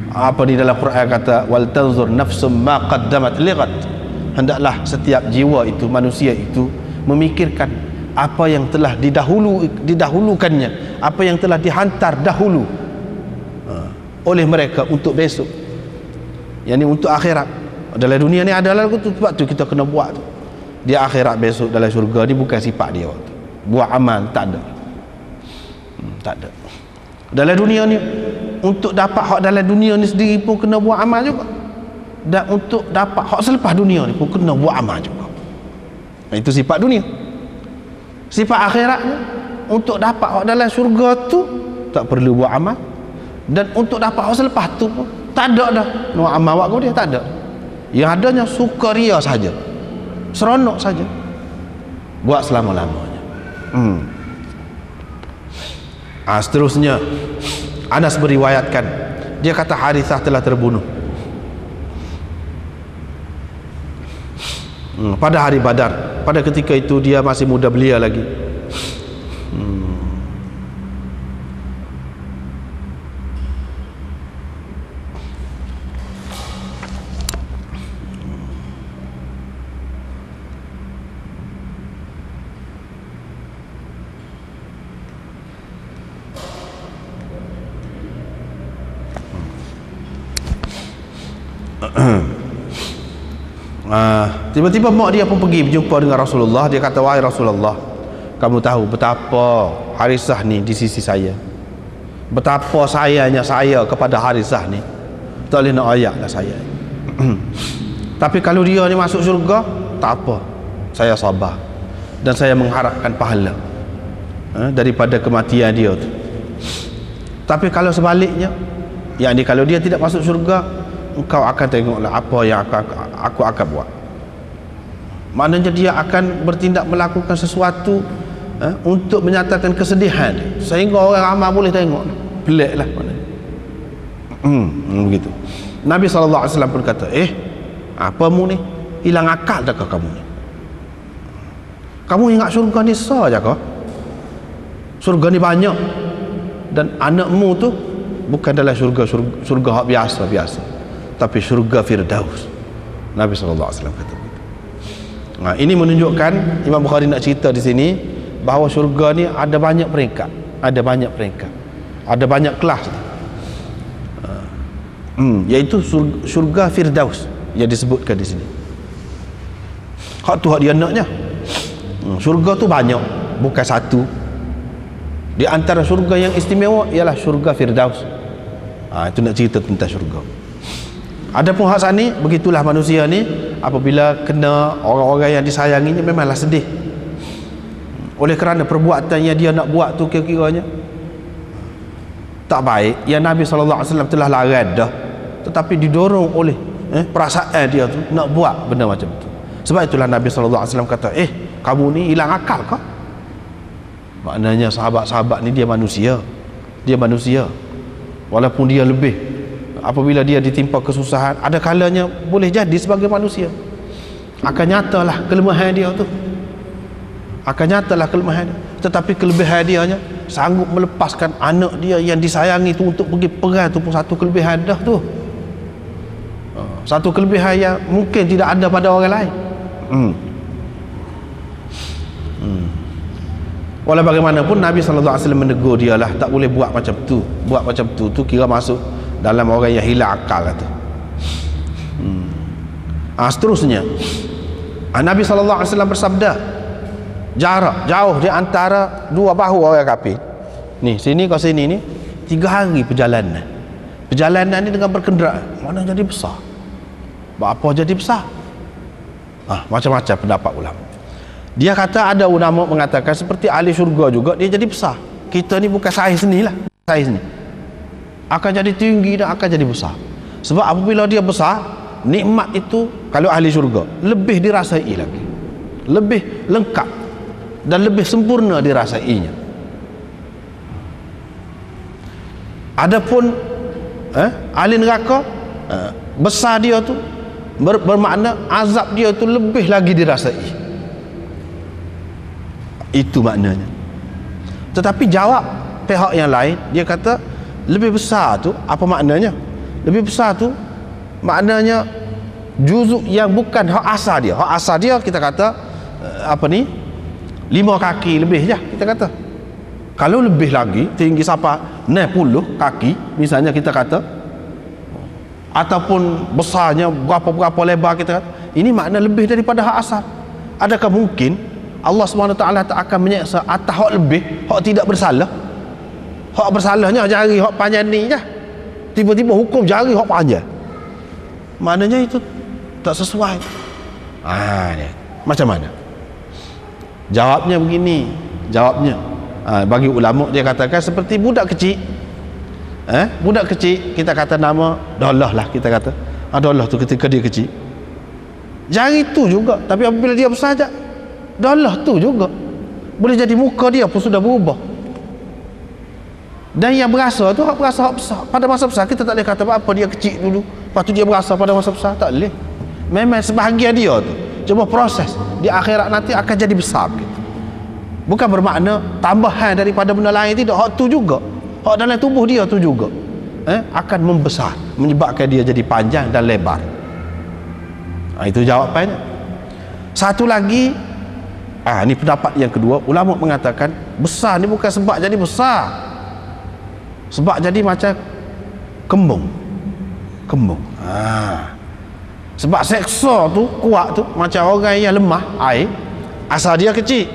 S1: Apa di dalam Quran kata, wal tanzur nafsum ma qaddamat lighad. Hendaklah setiap jiwa itu, manusia itu, memikirkan apa yang telah didahulukannya, apa yang telah dihantar dahulu oleh mereka untuk besok, yakni untuk akhirat. Dalam dunia ni adalah sebab tu kita kena buat tu. Dia akhirat besok dalam syurga ni bukan sifat dia waktu buat amal, tak ada. Tak ada. Dalam dunia ni, untuk dapat hak dalam dunia ni sendiri pun kena buat amal juga, dan untuk dapat hak selepas dunia ni pun kena buat amal juga. Itu sifat dunia. Sifat akhiratnya, untuk dapat hak dalam syurga tu tak perlu buat amal, dan untuk dapat hak selepas tu pun tak ada dah buat amal buat dia, tak ada. Yang adanya sukaria saja, seronok saja, buat selama-lamanya. Seterusnya, Anas beriwayatkan, dia kata Harithah telah terbunuh pada hari Badar. Pada ketika itu dia masih muda belia lagi. Tiba-tiba mak dia pun pergi berjumpa dengan Rasulullah. Dia kata, wahai Rasulullah, kamu tahu betapa Harithah ni di sisi saya, betapa sayangnya saya kepada Harithah ni, tak boleh nak ayak lah saya. Tapi kalau dia ni masuk syurga, tak apa, saya sabar. dan saya mengharapkan pahala daripada kematian dia tu. Tapi kalau sebaliknya, yakni kalau dia tidak masuk syurga, engkau akan tengoklah apa yang aku akan buat. Maknanya dia akan bertindak melakukan sesuatu untuk menyatakan kesedihan, sehingga orang ramai boleh tengok. Peliklah maknanya. Begitu. Nabi SAW pun kata, apa mu ni? Hilang akal dah kau kamu ni? Kamu ingat syurga ni sah je kau? Syurga ni banyak, dan anakmu tu bukan dalam syurga biasa, tapi syurga Firdaus. Nabi SAW kata begitu. Ini menunjukkan Imam Bukhari nak cerita di sini bahawa syurga ni ada banyak peringkat, ada banyak kelas, iaitu syurga Firdaus yang disebutkan di sini. Hak tu hak dia naknya. Syurga tu banyak, bukan satu. Di antara syurga yang istimewa ialah syurga Firdaus. Itu nak cerita tentang syurga. Adapun hak sani, begitulah manusia ni apabila kena orang-orang yang disayanginya memanglah sedih. Oleh kerana perbuatan yang dia nak buat tu kira-kiranya tak baik, yang Nabi SAW telah larang dah, tetapi didorong oleh perasaan dia tu nak buat benda macam tu. Sebab itulah Nabi SAW kata, kamu ni hilang akal kah? Maknanya sahabat-sahabat ni dia manusia, walaupun dia lebih, apabila dia ditimpa kesusahan, ada kalanya boleh jadi sebagai manusia akan nyatalah kelemahan dia tu, tetapi kelebihan dia nya sanggup melepaskan anak dia yang disayangi tu untuk pergi perang tu pun satu kelebihan dah tu, satu kelebihan yang mungkin tidak ada pada orang lain. Walau bagaimanapun Nabi SAW menegur dia lah, tak boleh buat macam tu. Buat macam tu kira masuk dalam orang yang hilang akal lah tu. Seterusnya Nabi SAW bersabda, jarak jauh di antara dua bahu orang kafir ni, sini ke sini ni 3 hari perjalanan ni dengan berkenderaan. Mana jadi besar? Apa jadi besar? Macam-macam pendapat ulama. Dia kata, ada ulama mengatakan seperti ahli syurga juga dia jadi besar. Kita ni bukan saiz ni lah, saiz ni akan jadi tinggi dan akan jadi besar. Sebab apabila dia besar, nikmat itu kalau ahli syurga lebih dirasai lagi, lebih lengkap dan lebih sempurna dirasainya. Adapun ahli neraka, besar dia tu bermakna azab dia tu lebih lagi dirasai. Itu maknanya. Tetapi jawab pihak yang lain, dia kata lebih besar tu apa maknanya? Lebih besar tu maknanya juzuk yang bukan hak asal dia. Hak asal dia kita kata 5 kaki lebih je kita kata. Kalau lebih lagi tinggi sampai 60 kaki misalnya kita kata, ataupun besarnya berapa lebar kita kata, ini makna lebih daripada hak asal. Adakah mungkin Allah SWT tak akan menyeksa atas hak lebih, hak tidak bersalah? Hak bersalahnya jari hak panjang ni je, tiba-tiba hukum jari hak panjang. Maknanya itu tak sesuai. Macam mana? Jawabnya begini. Bagi ulama dia katakan seperti budak kecil. Budak kecil kita kata nama Dolah lah, kita kata Dolah tu ketika dia kecil, jari tu juga, tapi apabila dia besar je, Dolah tu juga boleh jadi muka dia pun sudah berubah. Dan yang berasa tu hak berasa hak besar. Pada masa besar kita tak boleh kata apa dia kecil dulu, lepas tu dia berasa pada masa besar, tak boleh. Memang sebahagian dia tu cuma proses, di akhirat nanti akan jadi besar gitu. Bukan bermakna tambahan daripada benda lain, tidak. Hak tu juga, hak dalam tubuh dia tu juga akan membesar, menyebabkan dia jadi panjang dan lebar. Itu jawapannya. Satu lagi, ini pendapat yang kedua, ulama mengatakan besar ni bukan sebab jadi besar, sebab jadi macam kembung. Sebab seksa tu kuat tu, macam orang yang lemah air, asal dia kecil,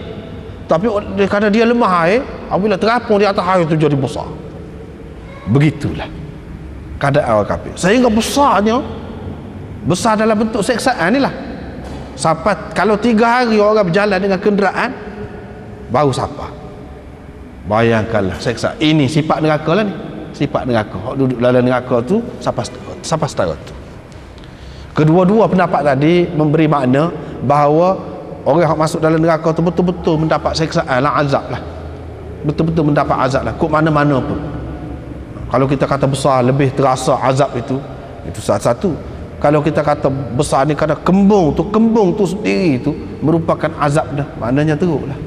S1: tapi kerana dia lemah air, apabila terapung di atas air tu jadi besar. Begitulah keadaan orang kafir, sehingga besar dalam bentuk seksaan ni lah. Sampai kalau 3 hari orang berjalan dengan kenderaan baru sampai. Bayangkanlah seksa. Ini sifat neraka lah ni. Sifat neraka. Hak duduk dalam neraka tu sampai setara tu. Kedua-dua pendapat tadi memberi makna bahawa orang yang masuk dalam neraka tu betul-betul mendapat seksaan lah, azab lah. Betul-betul mendapat azab lah, kok mana-mana pun. Kalau kita kata besar, lebih terasa azab itu satu. Kalau kita kata besar ni kerana kembung tu sendiri tu merupakan azab dah, maknanya teruk lah.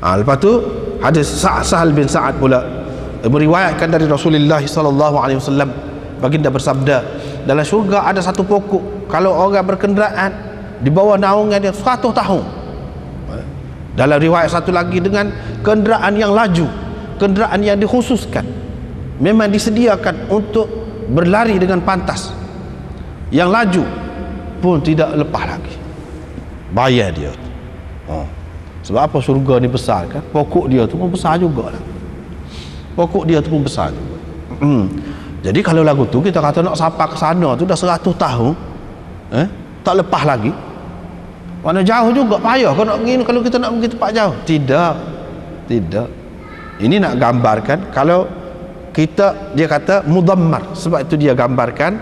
S1: Lepas tu hadis Sahal bin Sa'ad pula meriwayatkan dari Rasulullah SAW, baginda bersabda, dalam syurga ada satu pokok, kalau orang berkenderaan di bawah naungan dia 100 tahun. Dalam riwayat satu lagi, dengan kenderaan yang laju, kenderaan yang dikhususkan, memang disediakan untuk berlari dengan pantas, yang laju pun tidak lepas lagi, bayar dia. Sebab apa? Syurga ni besar kan, pokok dia tu pun besar juga lah. Pokok dia tu pun besar juga. Jadi kalau lagu tu kita kata nak sampai ke sana tu dah 100 tahun, tak lepas lagi, mana jauh juga, payah kalau kita nak pergi tempat jauh. Tidak. Ini nak gambarkan, kalau kita, dia kata mudammar, sebab itu dia gambarkan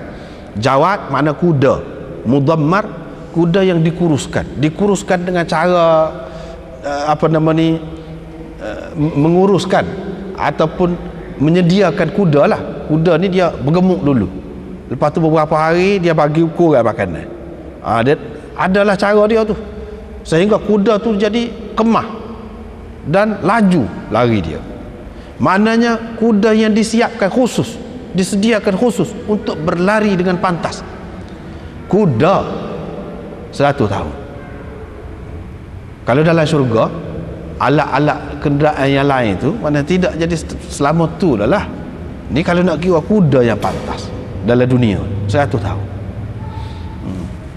S1: jawad mana kuda, mudammar kuda yang dikuruskan dengan cara menguruskan ataupun menyediakan kuda lah. Kuda ni dia bergemuk dulu, lepas tu beberapa hari dia bagi ukuran makanan. Dia adalah cara dia tu, sehingga kuda tu jadi kemah dan laju lari dia. Maknanya kuda yang disediakan khusus untuk berlari dengan pantas. Kuda 100 tahun. Kalau dalam syurga, alat-alat kenderaan yang lain tu mana tidak jadi selama tu lah. Ni kalau nak kira kuda yang pantas dalam dunia 100 tahun.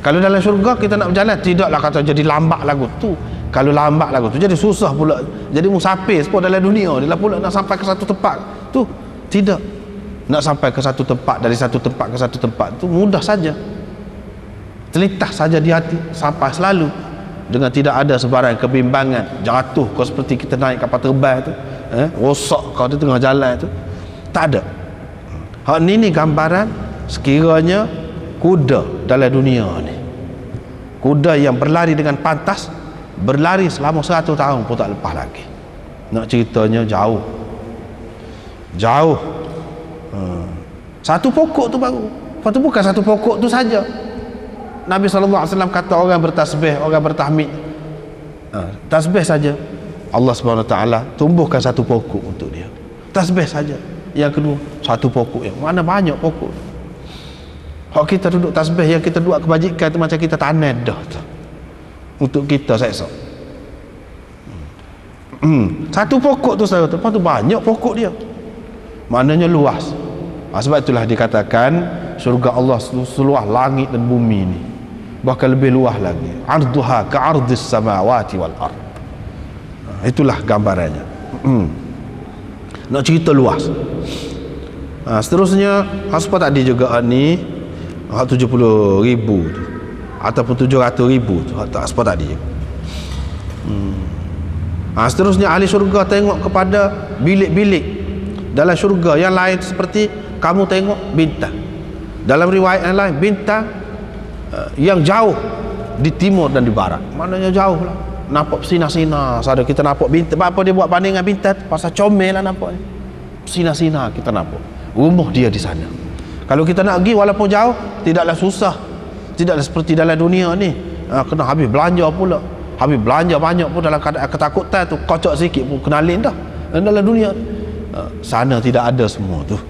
S1: Kalau dalam syurga kita nak berjalan, tidaklah kata jadi lambat lagu tu. Kalau lambat lagu tu jadi susah pula, jadi musafir pun dalam dunia ni lah pula nak sampai ke satu tempat tu. Tidak. Nak sampai ke satu tempat, dari satu tempat ke satu tempat tu mudah saja, terlintas saja di hati, sampai selalu dengan tidak ada sebarang kebimbangan, jatuh kau seperti kita naik kapal terbang tu, rosak kau di tengah jalan tu, tak ada. Hak ni gambaran sekiranya kuda dalam dunia ni, kuda yang berlari dengan pantas, berlari selama 100 tahun pun tak lepas lagi. Nak ceritanya jauh. Satu pokok tu baru. Lepas tu bukan satu pokok tu saja. Nabi SAW kata orang bertasbih, orang bertahmid, tasbih saja, Allah SWT tumbuhkan satu pokok untuk dia. Tasbih saja. Yang kedua, satu pokok, yang mana banyak pokok. Kalau kita duduk tasbih, yang kita buat kebajikan tu macam kita tanam dah tu, untuk kita esok. Satu pokok tu saya, lepas tu banyak pokok dia, maknanya luas. Sebab itulah dikatakan syurga Allah seluas langit dan bumi ni, bahkan lebih luas lagi. Arduha ka'ardis samawati wal ard. Itulah gambarannya. Nak cerita luas. Seterusnya apa tadi juga ni 70,000 tu ataupun 700,000 tu, tak apa tadi. Seterusnya ahli syurga tengok kepada bilik-bilik dalam syurga yang lain, seperti kamu tengok bintang. Dalam riwayat yang lain, bintang yang jauh di timur dan di barat. Maknanya jauh lah, nampak sinar-sinar. Sada kita nampak bintang. Apa dia buat bandingan bintang? Pasal comel lah nampak. Sinar-sinar kita nampak rumah dia di sana. Kalau kita nak pergi walaupun jauh, tidaklah susah, tidaklah seperti dalam dunia ni. Kena habis belanja pula, habis belanja banyak pun dalam keadaan ketakutan tu, kocok sikit pun kenalin dah. Dalam dunia sana tidak ada semua tu.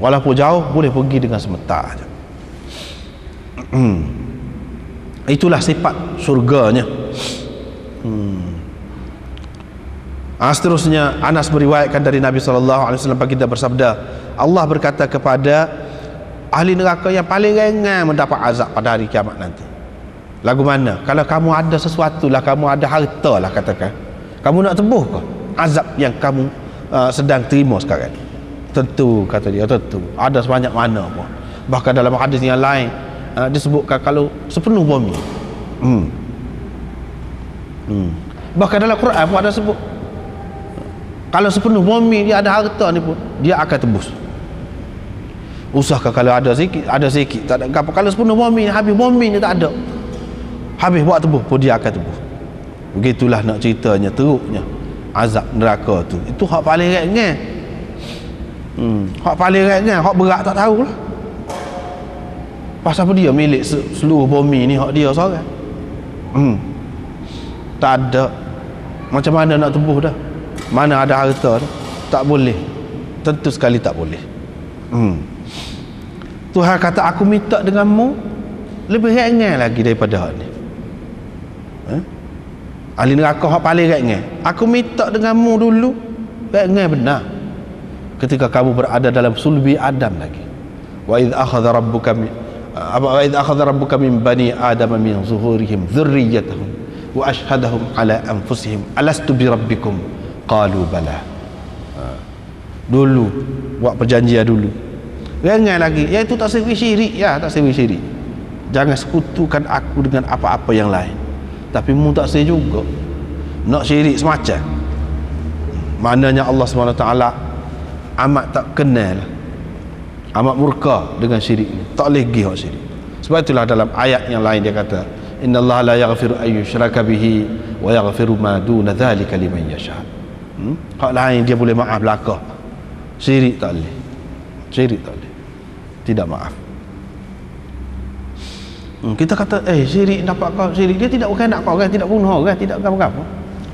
S1: Walaupun jauh boleh pergi dengan sebentar aja. Itulah sifat syurganya. Seterusnya Anas meriwayatkan dari Nabi SAW, baginda bersabda, Allah berkata kepada ahli neraka yang paling ringan mendapat azab pada hari kiamat nanti. Lagu mana? Kalau kamu ada sesuatu lah, kamu ada harta lah katakan, kamu nak tebus ke azab yang kamu sedang terima sekarang? Tentu, kata dia, tentu. Ada sebanyak mana pun. Bahkan dalam hadis yang lain disebutkan kalau sepenuh bumi. Bahkan dalam Quran pun ada sebut, kalau sepenuh bumi dia ada harta ni pun, dia akan tebus. Usahakan kalau ada sikit, tak ada apa. Kalau sepenuh bumi, habis bumi ni tak ada, habis buat tebus pun dia akan tebus. Begitulah nak ceritanya, teruknya azab neraka tu. Itu hak paling ringan. Hak paling ringan, hak berat tak tahulah. Pasal apa dia milik seluruh bumi ni, hak dia seorang. Tak ada. Macam mana nak tebus dah? Mana ada harta dah? Tak boleh. Tentu sekali tak boleh. Tuhan kata aku minta denganmu lebih ringan lagi daripada hak ni. Ahli neraka hak paling ringan. Aku minta denganmu dulu ringan benar. Ketika kamu berada dalam sulbi Adam lagi. Wa idh akhadha rabbuka min bani Adam min zuhurihim dhurriyyatahum wa ashhadahum ala anfusihim alastu bi rabbikum qalu bala. Dulu buat perjanjian dulu. Ringan lagi, iaitu tak sewi syirik, tak sewi syirik. Jangan sekutukan aku dengan apa-apa yang lain. Tapi mu tak sewi juga nak syirik semacam. Maknanya Allah SWT amat tak kenal, amat murka dengan syirik ni. Tak boleh pergi hak syirik. Sebab itulah dalam ayat yang lain dia kata, innallaha la yaghfiru an yushraka bihi wa yaghfiru ma duna dzalika liman yasha. Hak lain dia boleh maaf belaka. Syirik tak boleh. Syirik tak boleh. Tidak maaf. Kita kata syirik dapat kau, syirik dia tidak bukan nak kau kan, tidak bunuh orang, tidak apa-apa.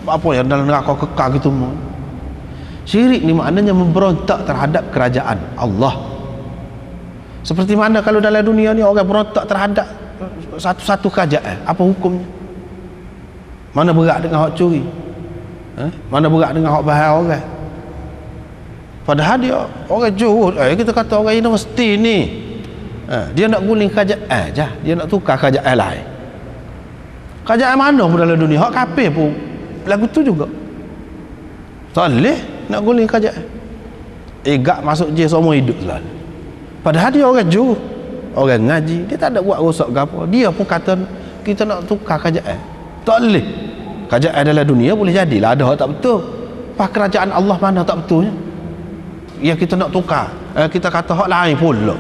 S1: Apa yang dalam neraka kekal gitu semua. Syirik ni maknanya memberontak terhadap kerajaan Allah. Seperti mana kalau dalam dunia ni orang berontak terhadap satu-satu kerajaan, apa hukumnya? Mana berat dengan hak curi? Mana berat dengan hak bahaya orang? Padahal dia orang jujur. Kita kata orang universiti ni, dia nak guling kerajaan je, dia nak tukar kerajaan lain. Kerajaan mana pun dalam dunia, hak kafir pun lagu tu juga. Tak boleh nak guling kerajaan. Gak masuk je semua hidup selalu. Padahal dia orang jujur, orang ngaji, dia tak ada buat rosak ke apa. Dia pun kata kita nak tukar kerajaan. Tak boleh. Kerajaan dalam dunia boleh jadilah ada hak tak betul. Pas kerajaan Allah mana tak betulnya? Ya kita nak tukar, kita kata hak lain pula.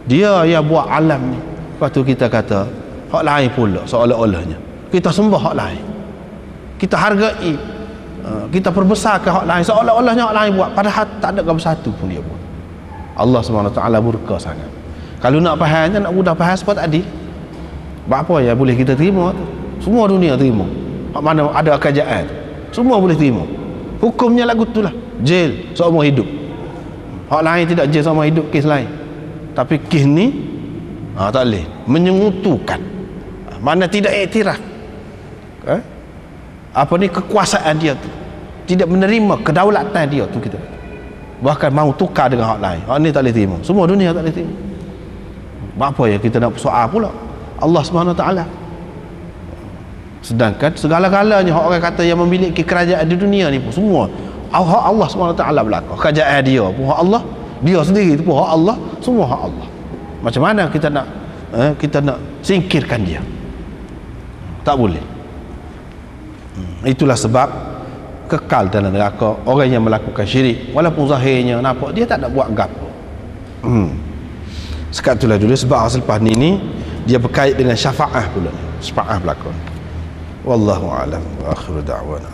S1: Dia yang buat alam ni. Lepas tu kita kata hak lain pula, seolah-olahnya kita sembah hak lain, kita hargai, kita perbesarkan hak lain, seolah-olahnya hak lain buat, padahal tak ada bersatu pun dia buat. Allah SWT murka sangat. Kalau nak fahamnya, nak mudah faham sebab adil, apa yang boleh kita terima tu? Semua dunia terima. Hak mana ada kerajaan tu, semua boleh terima. Hukumnya lagu tu lah, jail seumur hidup. Hak lain tidak jail seumur hidup, kes lain. Tapi kes ni tak boleh, menyengutukan, mana tidak iktiraf apa ni kekuasaan dia tu, tidak menerima kedaulatan dia tu, kita bahkan mau tukar dengan hak lain. Hak ni tak boleh terima, semua dunia tak boleh terima. Apa yang kita nak soal pula Allah SWT? Sedangkan segala-galanya hak orang kata yang memiliki kerajaan di dunia ni pun semua hak Allah SWT belaka. Kerajaan dia pun hak Allah, dia sendiri tu pun hak Allah, semua hak Allah. Macam mana kita nak singkirkan dia? Tak boleh. Itulah sebab kekal dalam neraka orang yang melakukan syirik, walaupun zahirnya nampak dia tak nak buat gapo. Sekat itulah dulu, sebab selepas ni dia berkait dengan syafaah pula. Syafaah berlaku. Wallahu a'lam wa akhiru da'wana.